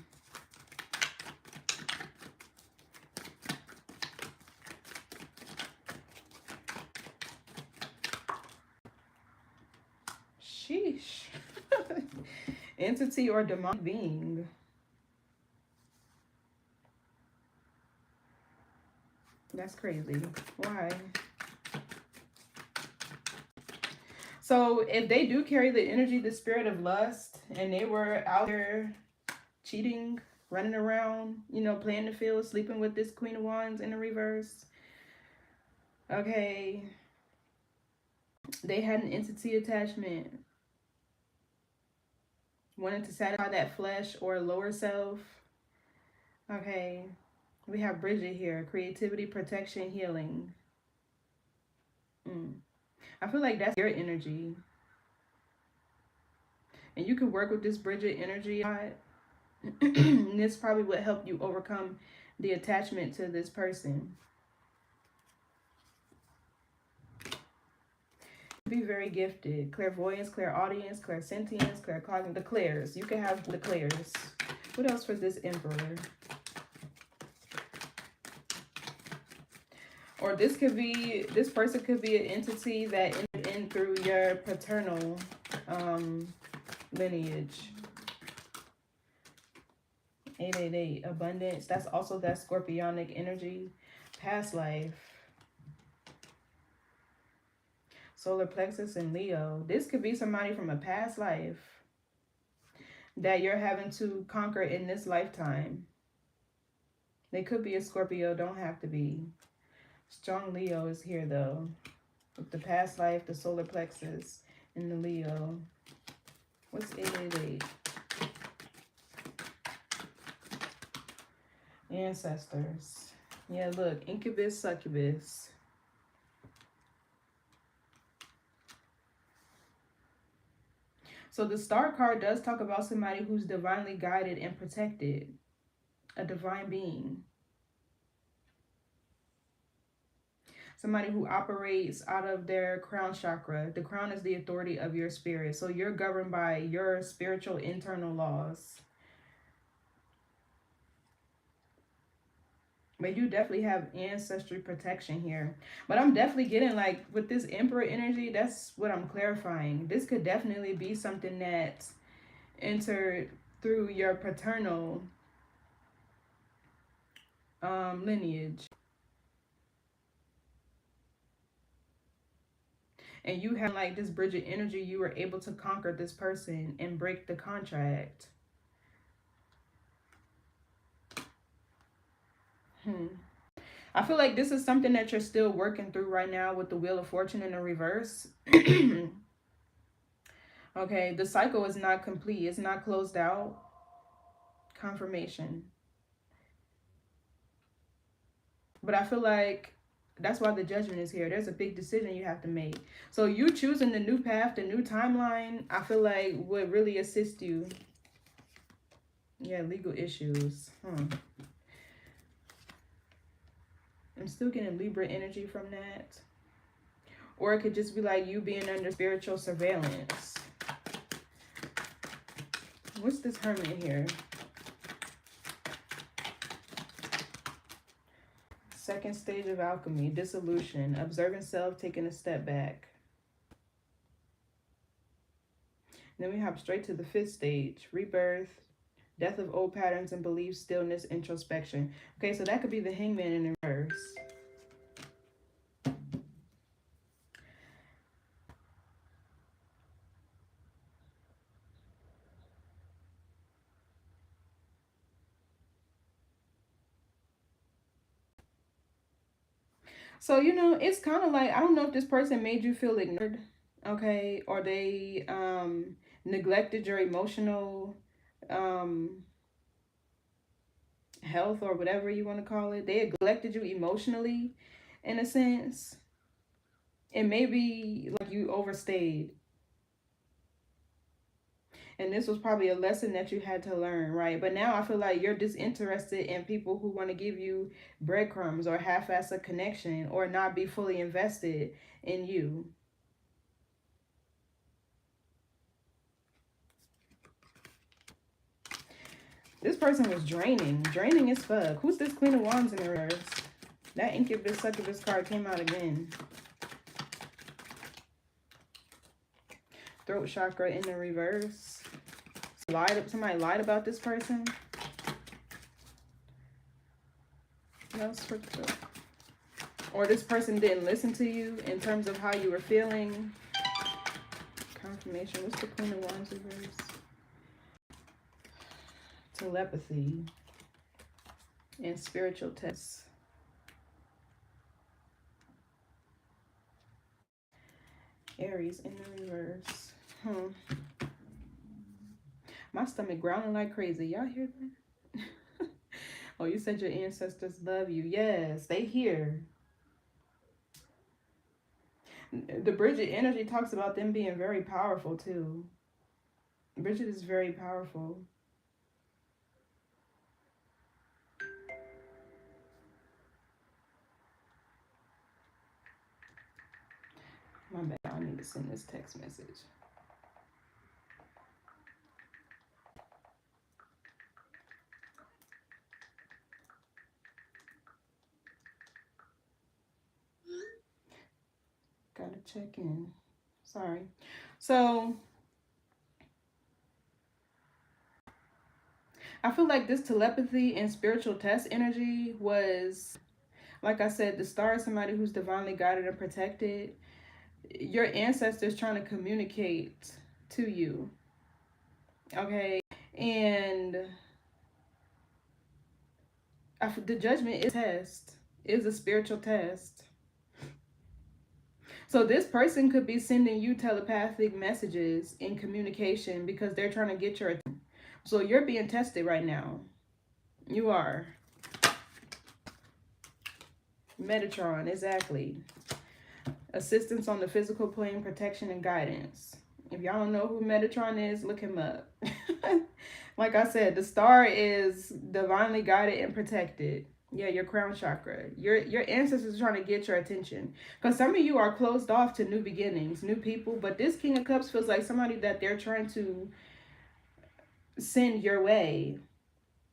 Sheesh. Entity or demonic being. That's crazy. Why? So if they do carry the energy, the spirit of lust, and they were out there cheating, running around, you know, playing the field, sleeping with this Queen of Wands in the reverse. Okay. They had an entity attachment. Wanted to satisfy that flesh or lower self. Okay. We have Bridget here. Creativity, protection, healing. I feel like that's your energy. And you can work with this Bridget energy. And this probably would help you overcome the attachment to this person. Be very gifted. Clairvoyance, clairaudience, clairsentience, claircognizance. The clairs. You can have the clairs. What else for this Emperor? Or this person could be an entity that entered in through your paternal lineage. 888, abundance. That's also that scorpionic energy. Past life. Solar plexus and Leo. This could be somebody from a past life that you're having to conquer in this lifetime. They could be a Scorpio, don't have to be. Strong Leo is here though. With the past life, the solar plexus, and the Leo. What's 888? Ancestors. Yeah, look, incubus, succubus. So the Star card does talk about somebody who's divinely guided and protected. A divine being. Somebody who operates out of their crown chakra. The crown is the authority of your spirit. So you're governed by your spiritual internal laws. But you definitely have ancestry protection here. But I'm definitely getting, like, with this Emperor energy, that's what I'm clarifying. This could definitely be something that entered through your paternal lineage. And you have, like, this Bridget energy, you were able to conquer this person and break the contract. I feel like this is something that you're still working through right now with the Wheel of Fortune in the reverse. Okay, the cycle is not complete. It's not closed out. Confirmation. But I feel like that's why the Judgment is here. There's a big decision you have to make. So you choosing the new path, the new timeline, I feel like would really assist you. Yeah, legal issues. I'm still getting Libra energy from that. Or it could just be like you being under spiritual surveillance. What's this Hermit here? Second stage of alchemy, dissolution, observing self, taking a step back. And then we hop straight to the fifth stage, rebirth, death of old patterns and beliefs, stillness, introspection. Okay, so that could be the Hangman in reverse. So, you know, it's kind of like, I don't know if this person made you feel ignored, okay, or they neglected your emotional health or whatever you want to call it. They neglected you emotionally in a sense. And maybe like you overstayed. And this was probably a lesson that you had to learn, right? But now I feel like you're disinterested in people who want to give you breadcrumbs or half-ass a connection or not be fully invested in you. This person was draining as fuck. Who's this Queen of Wands in the reverse? That incubus succubus card came out again. Throat chakra in the reverse. Somebody lied about this person. What else for the... Or this person didn't listen to you in terms of how you were feeling. Confirmation. What's the Queen of Wands reverse? Telepathy and spiritual tests. Aries in the reverse. My stomach growling like crazy. Y'all hear that? Oh, you said your ancestors love you. Yes, they hear. The Bridget energy talks about them being very powerful too. Bridget is very powerful. My bad, I need to send this text message. Gotta check in. Sorry. So I feel like this telepathy and spiritual test energy was, like I said, the star is somebody who's divinely guided and protected. Your ancestors trying to communicate to you. Okay. And the judgment is a test. Is a spiritual test. So this person could be sending you telepathic messages in communication because they're trying to get your attention. So you're being tested right now. You are. Metatron, exactly. Assistance on the physical plane, protection and guidance. If y'all don't know who Metatron is, look him up. Like I said, the star is divinely guided and protected. Yeah, your crown chakra. Your ancestors are trying to get your attention. Because some of you are closed off to new beginnings, new people. But this King of Cups feels like somebody that they're trying to send your way.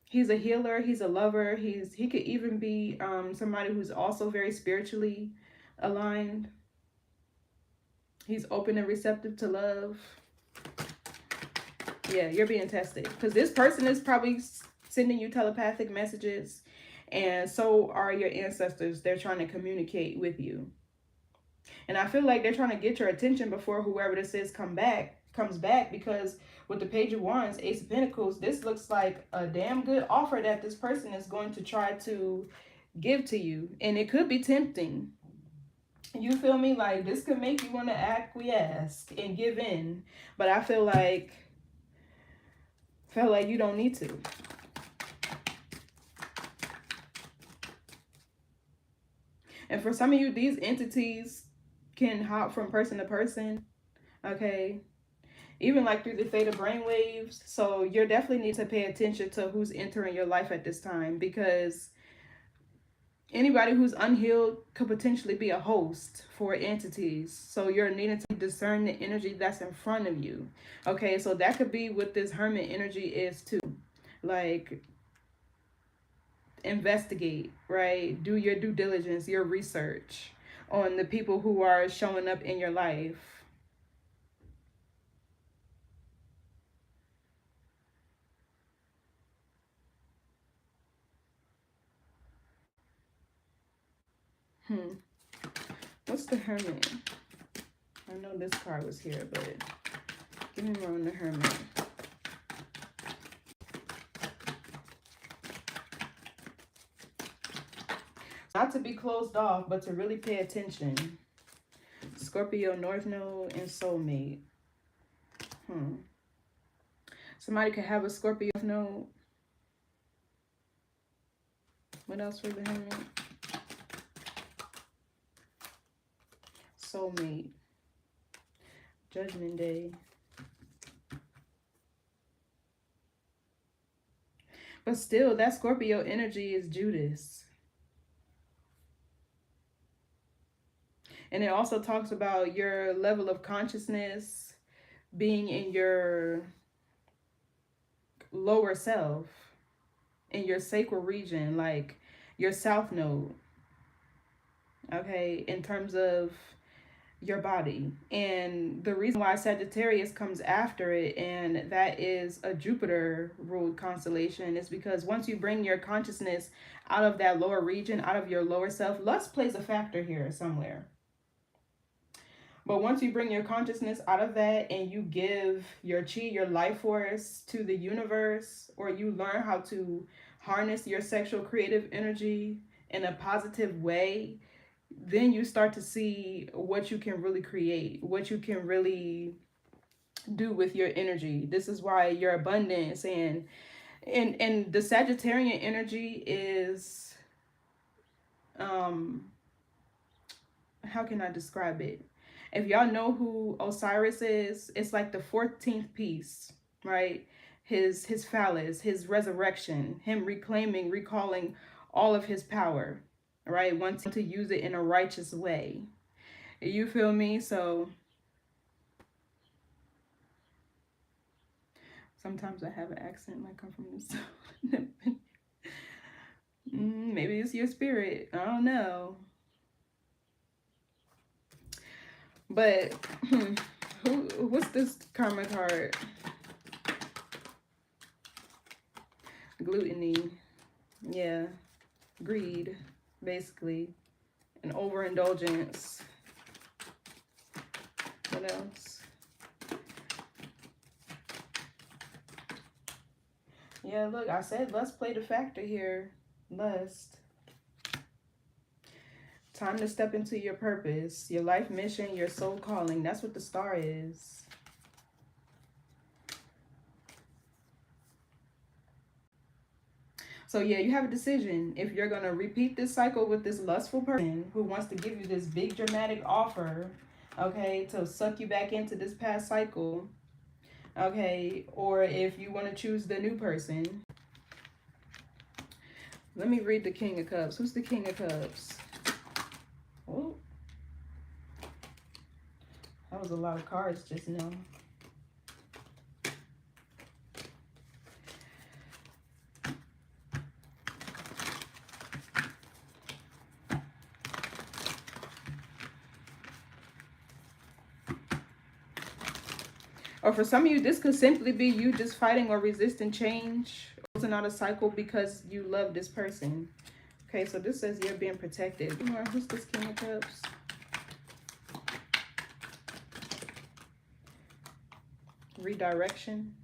He's a healer. He's a lover. He could even be somebody who's also very spiritually aligned. He's open and receptive to love. Yeah, you're being tested. Because this person is probably sending you telepathic messages. And so are your ancestors. They're trying to communicate with you. And I feel like they're trying to get your attention before whoever this is comes back. Because with the Page of Wands, Ace of Pentacles, this looks like a damn good offer that this person is going to try to give to you. And it could be tempting. You feel me? Like, this could make you want to acquiesce and give in. But I feel like you don't need to. And for some of you, these entities can hop from person to person. Okay. Even like through the theta brainwaves. So you definitely need to pay attention to who's entering your life at this time. Because Anybody who's unhealed could potentially be a host for entities. So you're needing to discern the energy that's in front of you. Okay, so that could be what this hermit energy is too. Like, investigate, right? Do your due diligence, your research on the people who are showing up in your life. What's the hermit? I know this card was here, but give me more on the hermit. Not to be closed off, but to really pay attention. Scorpio, North Node, and Soulmate. Somebody could have a Scorpio node. What else for the hermit? Soulmate. Judgment Day. But still, that Scorpio energy is Judas. And it also talks about your level of consciousness being in your lower self, in your sacral region, like your south node. Okay, in terms of your body. And the reason why Sagittarius comes after it, and that is a Jupiter ruled constellation, is because once you bring your consciousness out of that lower region, out of your lower self, lust plays a factor here somewhere. But once you bring your consciousness out of that and you give your chi, your life force to the universe, or you learn how to harness your sexual creative energy in a positive way, then you start to see what you can really create, what you can really do with your energy. This is why your abundance and the Sagittarian energy is, how can I describe it? If y'all know who Osiris is, it's like the 14th piece, right? His phallus, his resurrection, him reclaiming, recalling all of his power, right? Wanting to use it in a righteous way. You feel me? So sometimes I have an accent, might come from this. Maybe it's your spirit. I don't know. But what's this karma card? Gluttony. Yeah. Greed, basically. And overindulgence. What else? Yeah, look, I said lust played a factor here. Lust. Time to step into your purpose, your life mission, your soul calling. That's what the star is. So yeah, you have a decision. If you're going to repeat this cycle with this lustful person who wants to give you this big dramatic offer, okay, to suck you back into this past cycle, okay, or if you want to choose the new person. Let me read the King of Cups. Who's the King of Cups? Oh, that was a lot of cards just now. Or for some of you, this could simply be you just fighting or resisting change. It's not a cycle because you love this person. Okay, so this says you're being protected. Who's this King of Cups? Redirection.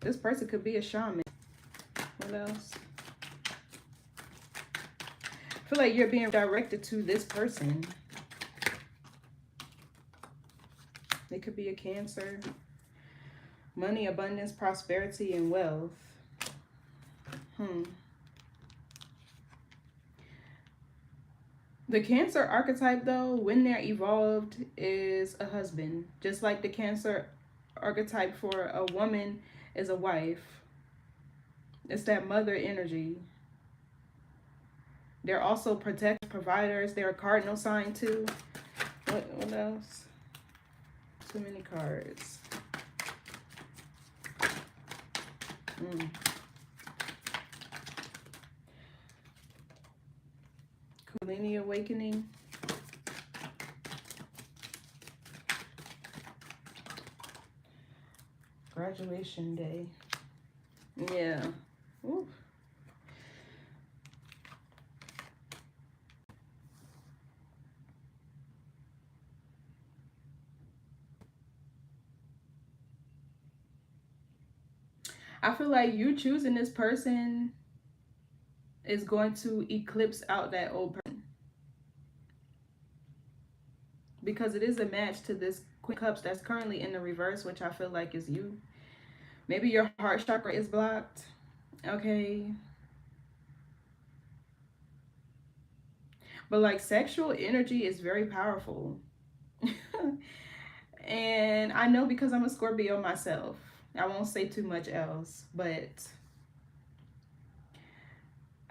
This person could be a shaman. What else? I feel like you're being directed to this person. It could be a Cancer. Money, abundance, prosperity, and wealth. The Cancer archetype, though, when they're evolved, is a husband. Just like the Cancer archetype for a woman is a wife. It's that mother energy. They're also protect providers. They're a cardinal sign too. What else? Too many cards. Kundalini awakening. Graduation day. Yeah. Ooh. I feel like you choosing this person is going to eclipse out that old person, because it is a match to this Queen of Cups that's currently in the reverse, which I feel like is you. Maybe your heart chakra is blocked. Okay. But like sexual energy is very powerful. And I know because I'm a Scorpio myself. I won't say too much else, but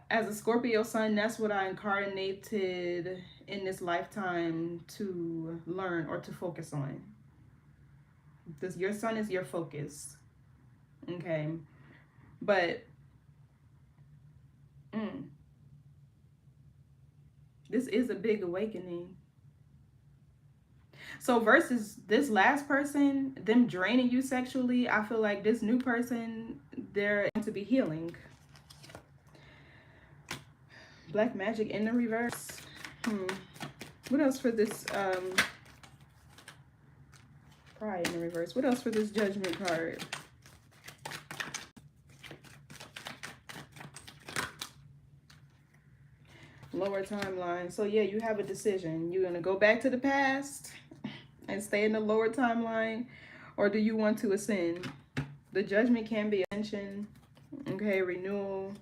as a Scorpio sun, that's what I incarnated in this lifetime to learn or to focus on. This, your sun is your focus. Okay. But this is a big awakening. So versus this last person, them draining you sexually, I feel like this new person, they're going to be healing. Black magic in the reverse. What else for this pride in the reverse? What else for this judgment card? Lower timeline. So yeah, you have a decision. You're going to go back to the past and stay in the lower timeline, or do you want to ascend? The judgment can be ascension. Okay, renewal.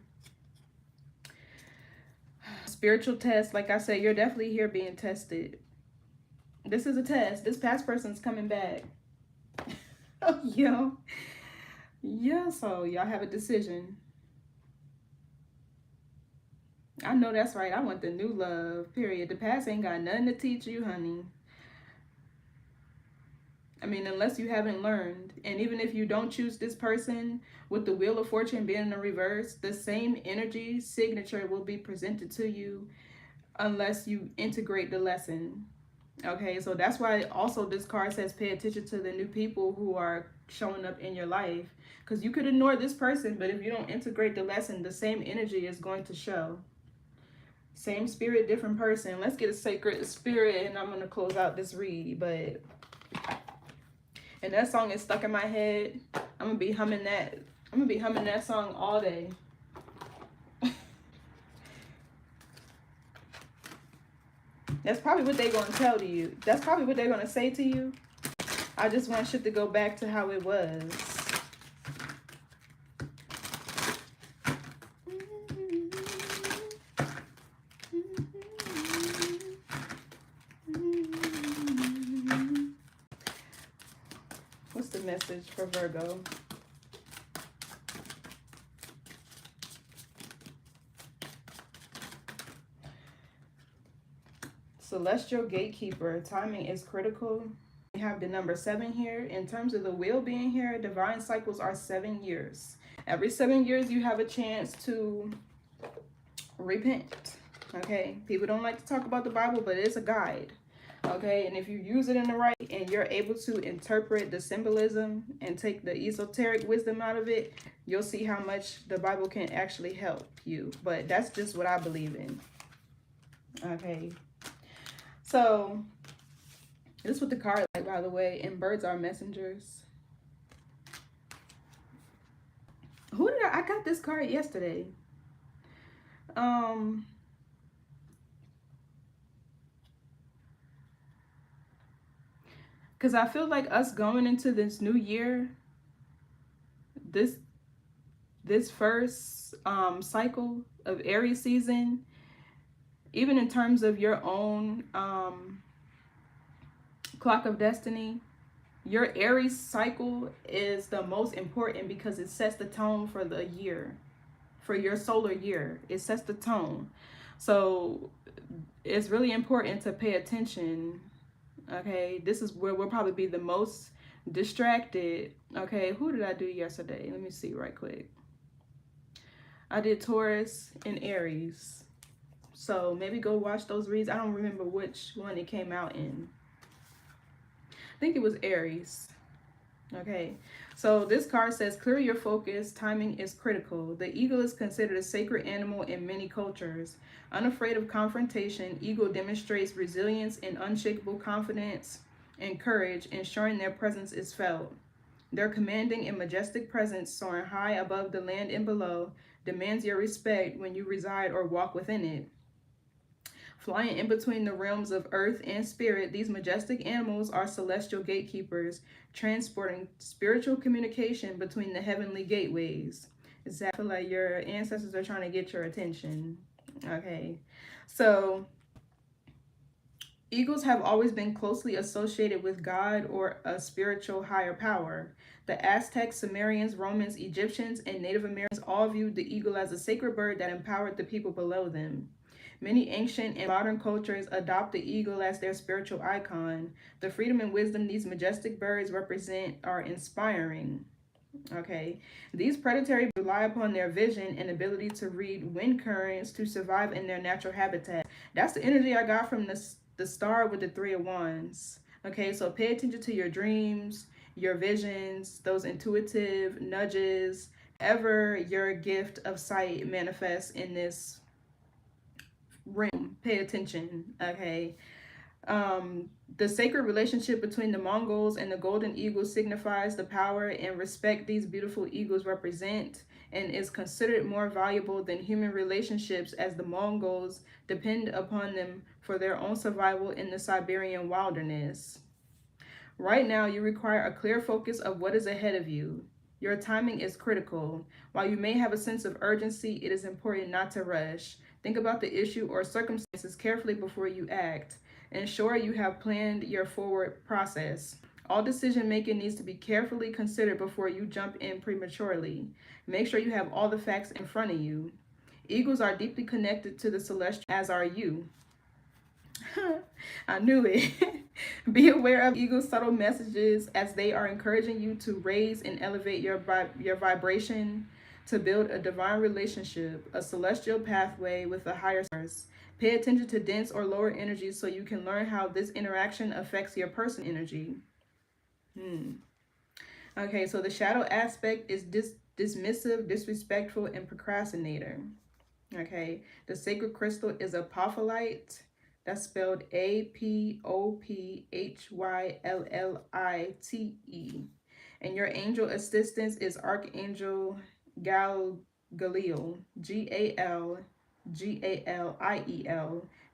Spiritual test. Like I said, you're definitely here being tested. This is a test. This past person's coming back. Yo. Yeah, so y'all have a decision. I know that's right. I want the new love, period. The past ain't got nothing to teach you, honey. I mean, unless you haven't learned. And even if you don't choose this person, with the Wheel of Fortune being in the reverse, the same energy signature will be presented to you unless you integrate the lesson. Okay, so that's why also this card says pay attention to the new people who are showing up in your life. Because you could ignore this person, but if you don't integrate the lesson, the same energy is going to show. Same spirit, different person. Let's get a sacred spirit, and I'm going to close out this read. But, and that song is stuck in my head. I'm going to be humming that. I'm going to be humming that song all day. That's probably what they're going to tell to you. That's probably what they're going to say to you. I just want shit to go back to how it was. What's the message for Virgo? Celestial gatekeeper. Timing is critical. We have the number 7 here. In terms of the wheel being here, divine cycles are 7 years. Every 7 years you have a chance to repent. Okay, people don't like to talk about the Bible, but it's a guide. Okay, and if you use it in the right and you're able to interpret the symbolism and take the esoteric wisdom out of it, you'll see how much the Bible can actually help you. But that's just what I believe in. Okay, so this is what the card like, by the way, and birds are messengers. Who did I got this card yesterday. Because I feel like us going into this new year, this first cycle of Aries season, even in terms of your own clock of destiny, your Aries cycle is the most important because it sets the tone for the year, for your solar year. It sets the tone. So it's really important to pay attention. Okay, this is where we'll probably be the most distracted. Okay, who did I do yesterday? Let me see right quick. I did Taurus and Aries. So maybe go watch those reads. I don't remember which one it came out in. I think it was Aries. Okay, so this card says, clear your focus, timing is critical. The eagle is considered a sacred animal in many cultures. Unafraid of confrontation, eagle demonstrates resilience and unshakable confidence and courage, ensuring their presence is felt. Their commanding and majestic presence, soaring high above the land and below, demands your respect when you reside or walk within it. Flying in between the realms of earth and spirit, these majestic animals are celestial gatekeepers, transporting spiritual communication between the heavenly gateways. I feel like your ancestors are trying to get your attention. Okay, so eagles have always been closely associated with God or a spiritual higher power. The Aztecs, Sumerians, Romans, Egyptians, and Native Americans all viewed the eagle as a sacred bird that empowered the people below them. Many ancient and modern cultures adopt the eagle as their spiritual icon. The freedom and wisdom these majestic birds represent are inspiring. Okay, these predatory rely upon their vision and ability to read wind currents to survive in their natural habitat. That's the energy I got from the star with the Three of Wands. Okay, so pay attention to your dreams, your visions, those intuitive nudges, ever your gift of sight manifests in this realm. Pay attention, okay? The sacred relationship between the Mongols and the golden eagle signifies the power and respect these beautiful eagles represent, and is considered more valuable than human relationships, as the Mongols depend upon them for their own survival in the Siberian wilderness. Right now, you require a clear focus of what is ahead of you. Your timing is critical. While you may have a sense of urgency, it is important not to rush. Think about the issue or circumstances carefully before you act. Ensure you have planned your forward process. All decision making needs to be carefully considered before you jump in prematurely. Make sure you have all the facts in front of you. Eagles are deeply connected to the celestial, as are you. I knew it. Be aware of eagles' subtle messages, as they are encouraging you to raise and elevate your vibration, to build a divine relationship, a celestial pathway with a higher source. Pay attention to dense or lower energies so you can learn how this interaction affects your personal energy. Okay, so the shadow aspect is dismissive, disrespectful, and procrastinator. Okay, the sacred crystal is apophyllite. That's spelled Apophyllite. And your angel assistance is Archangel Galileo, Galgaliel.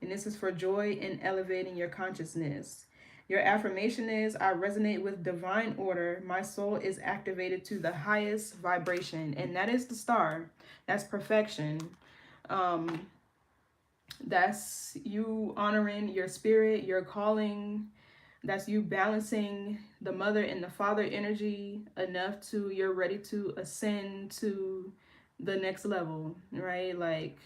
And this is for joy in elevating your consciousness. Your affirmation is, I resonate with divine order. My soul is activated to the highest vibration. And that is the star. That's perfection. That's you honoring your spirit, your calling. That's you balancing the mother and the father energy enough to you're ready to ascend to the next level, right? Like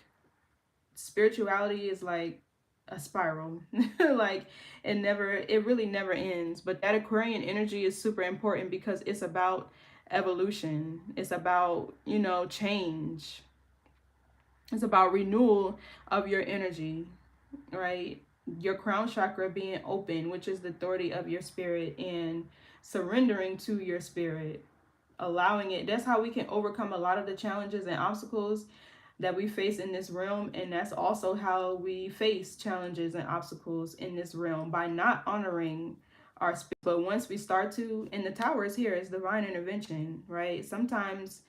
spirituality is like a spiral. Like it really never ends. But that Aquarian energy is super important because it's about evolution. It's about, change. It's about renewal of your energy, right? Your crown chakra being open, which is the authority of your spirit, and surrendering to your spirit, allowing it. That's how we can overcome a lot of the challenges and obstacles that we face in this realm. And that's also how we face challenges and obstacles in this realm, by not honoring our spirit. But once we start to, and the tower is here, it's divine intervention, right? Sometimes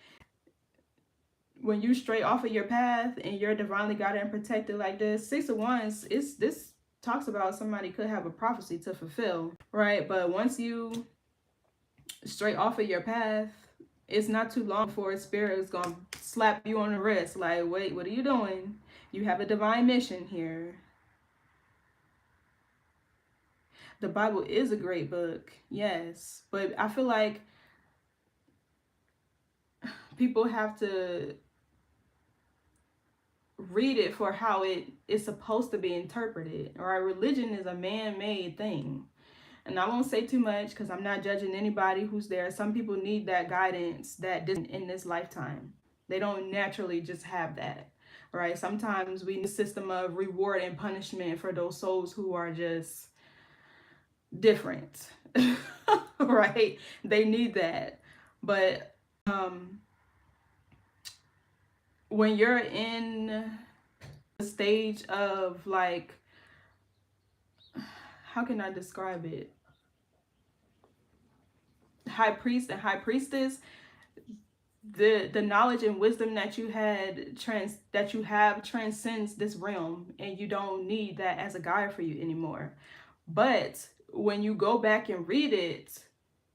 when you stray off of your path and you're divinely guided and protected like this, Six of Wands, this talks about somebody could have a prophecy to fulfill, right? But once you stray off of your path, it's not too long before a spirit is going to slap you on the wrist. Like, wait, what are you doing? You have a divine mission here. The Bible is a great book, yes. But I feel like people have to read it for how it is supposed to be interpreted. All right, religion is a man-made thing. And I won't say too much because I'm not judging anybody who's there. Some people need that guidance that in this lifetime. They don't naturally just have that, right? Sometimes we need a system of reward and punishment for those souls who are just different, right? They need that. But when you're in the stage of like, how can I describe it? High priest and high priestess, the knowledge and wisdom that you have transcends this realm, and you don't need that as a guide for you anymore. But when you go back and read it,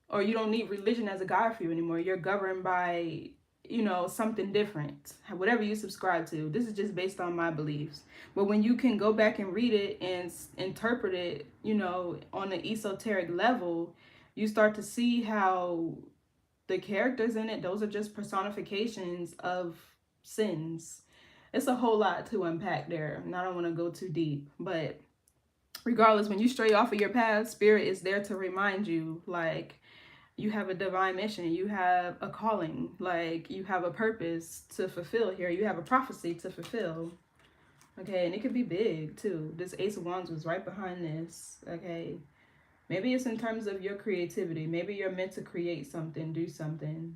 or you don't need religion as a guide for you anymore, you're governed by, you know, something different, whatever you subscribe to. This is just based on my beliefs. But when you can go back and read it and interpret it, you know, on an esoteric level, you start to see how the characters in it, those are just personifications of sins. It's a whole lot to unpack there, and I don't want to go too deep. But regardless, when you stray off of your path, spirit is there to remind you, like, you have a divine mission, you have a calling, like you have a purpose to fulfill here, you have a prophecy to fulfill. Okay, and it could be big too. This Ace of Wands was right behind this. Okay, maybe it's in terms of your creativity. Maybe you're meant to create something, do something.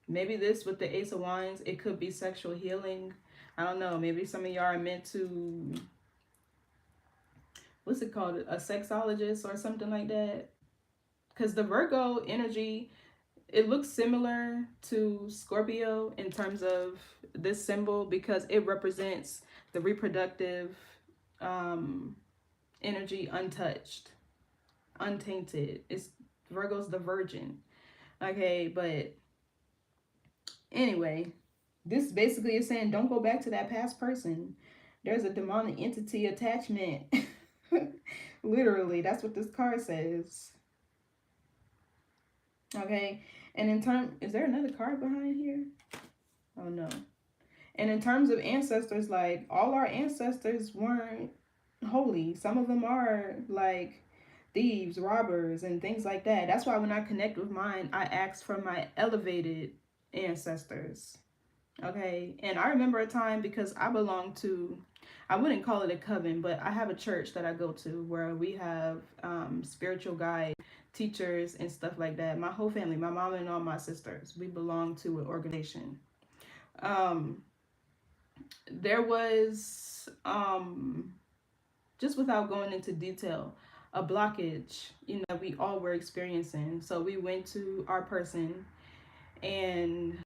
Maybe this with the Ace of Wands, it could be sexual healing. I don't know. Maybe some of y'all are meant to, what's it called? A sexologist or something like that. Because the Virgo energy, it looks similar to Scorpio in terms of this symbol, because it represents the reproductive energy, untouched, untainted. It's Virgo's the virgin. Okay, but anyway, this basically is saying don't go back to that past person. There's a demonic entity attachment. Literally, that's what this card says. Okay, and in terms, is there another card behind here? Oh no. And in terms of ancestors, like, all our ancestors weren't holy. Some of them are like thieves, robbers, and things like that. That's why when I connect with mine, I ask for my elevated ancestors. Okay, and I remember a time, because I belong to, I wouldn't call it a coven, but I have a church that I go to where we have spiritual guides, teachers, and stuff like that. My whole family, my mom and all my sisters, we belong to an organization. There was, just without going into detail, a blockage, you know, we all were experiencing. So we went to our person, and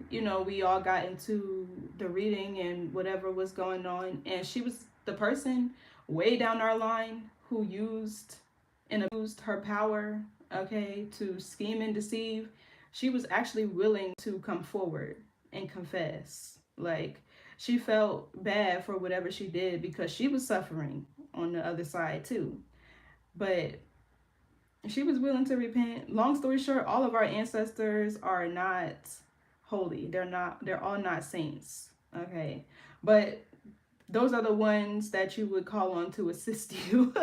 you know, we all got into the reading and whatever was going on, and she was the person way down our line who used and abused her power, okay, to scheme and deceive. She was actually willing to come forward and confess. Like, she felt bad for whatever she did because she was suffering on the other side too. But she was willing to repent. Long story short, all of our ancestors are not holy. They're all not saints. Okay. But those are the ones that you would call on to assist you,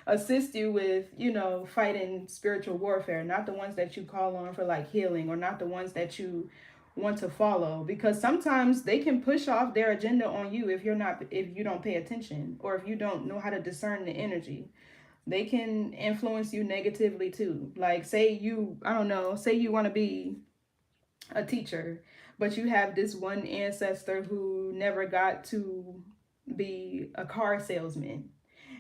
assist you with, you know, fighting spiritual warfare, not the ones that you call on for like healing, or not the ones that you want to follow, because sometimes they can push off their agenda on you if you don't pay attention, or if you don't know how to discern the energy. They can influence you negatively too. Like, say you, I don't know, say you want to be a teacher, but you have this one ancestor who never got to be a car salesman,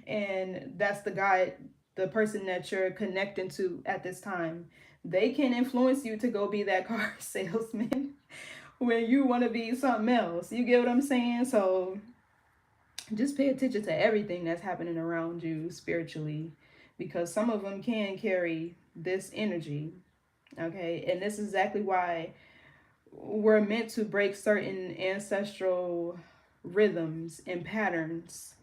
and that's the person that you're connecting to at this time. They can influence you to go be that car salesman when you want to be something else. You get what I'm saying? So just pay attention to everything that's happening around you spiritually, because some of them can carry this energy. Okay, and this is exactly why we're meant to break certain ancestral rhythms and patterns.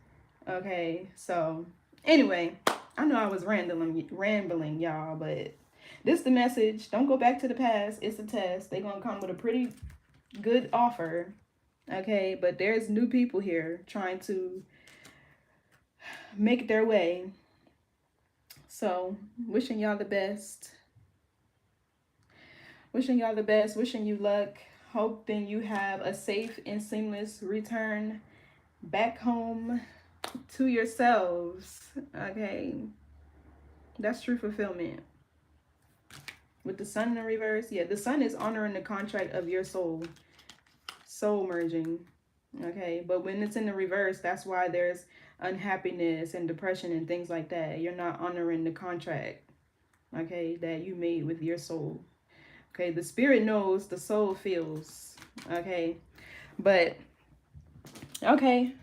Okay, so anyway, I know I was rambling, y'all, but this is the message. Don't go back to the past. It's a test. They're gonna come with a pretty good offer. Okay, but there's new people here trying to make their way. So wishing y'all the best. Wishing y'all the best, wishing you luck, hoping you have a safe and seamless return back home to yourselves. Okay, that's true fulfillment. With the sun in the reverse, yeah, the sun is honoring the contract of your soul merging. Okay, but when it's in the reverse, that's why there's unhappiness and depression and things like that. You're not honoring the contract, okay, that you made with your soul. Okay, the spirit knows, the soul feels. Okay, but okay,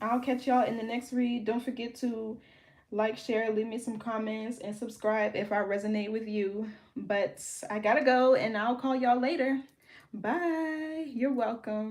I'll catch y'all in the next read. Don't forget to like, share, leave me some comments, and subscribe if I resonate with you. But I gotta go, and I'll call y'all later. Bye. You're welcome.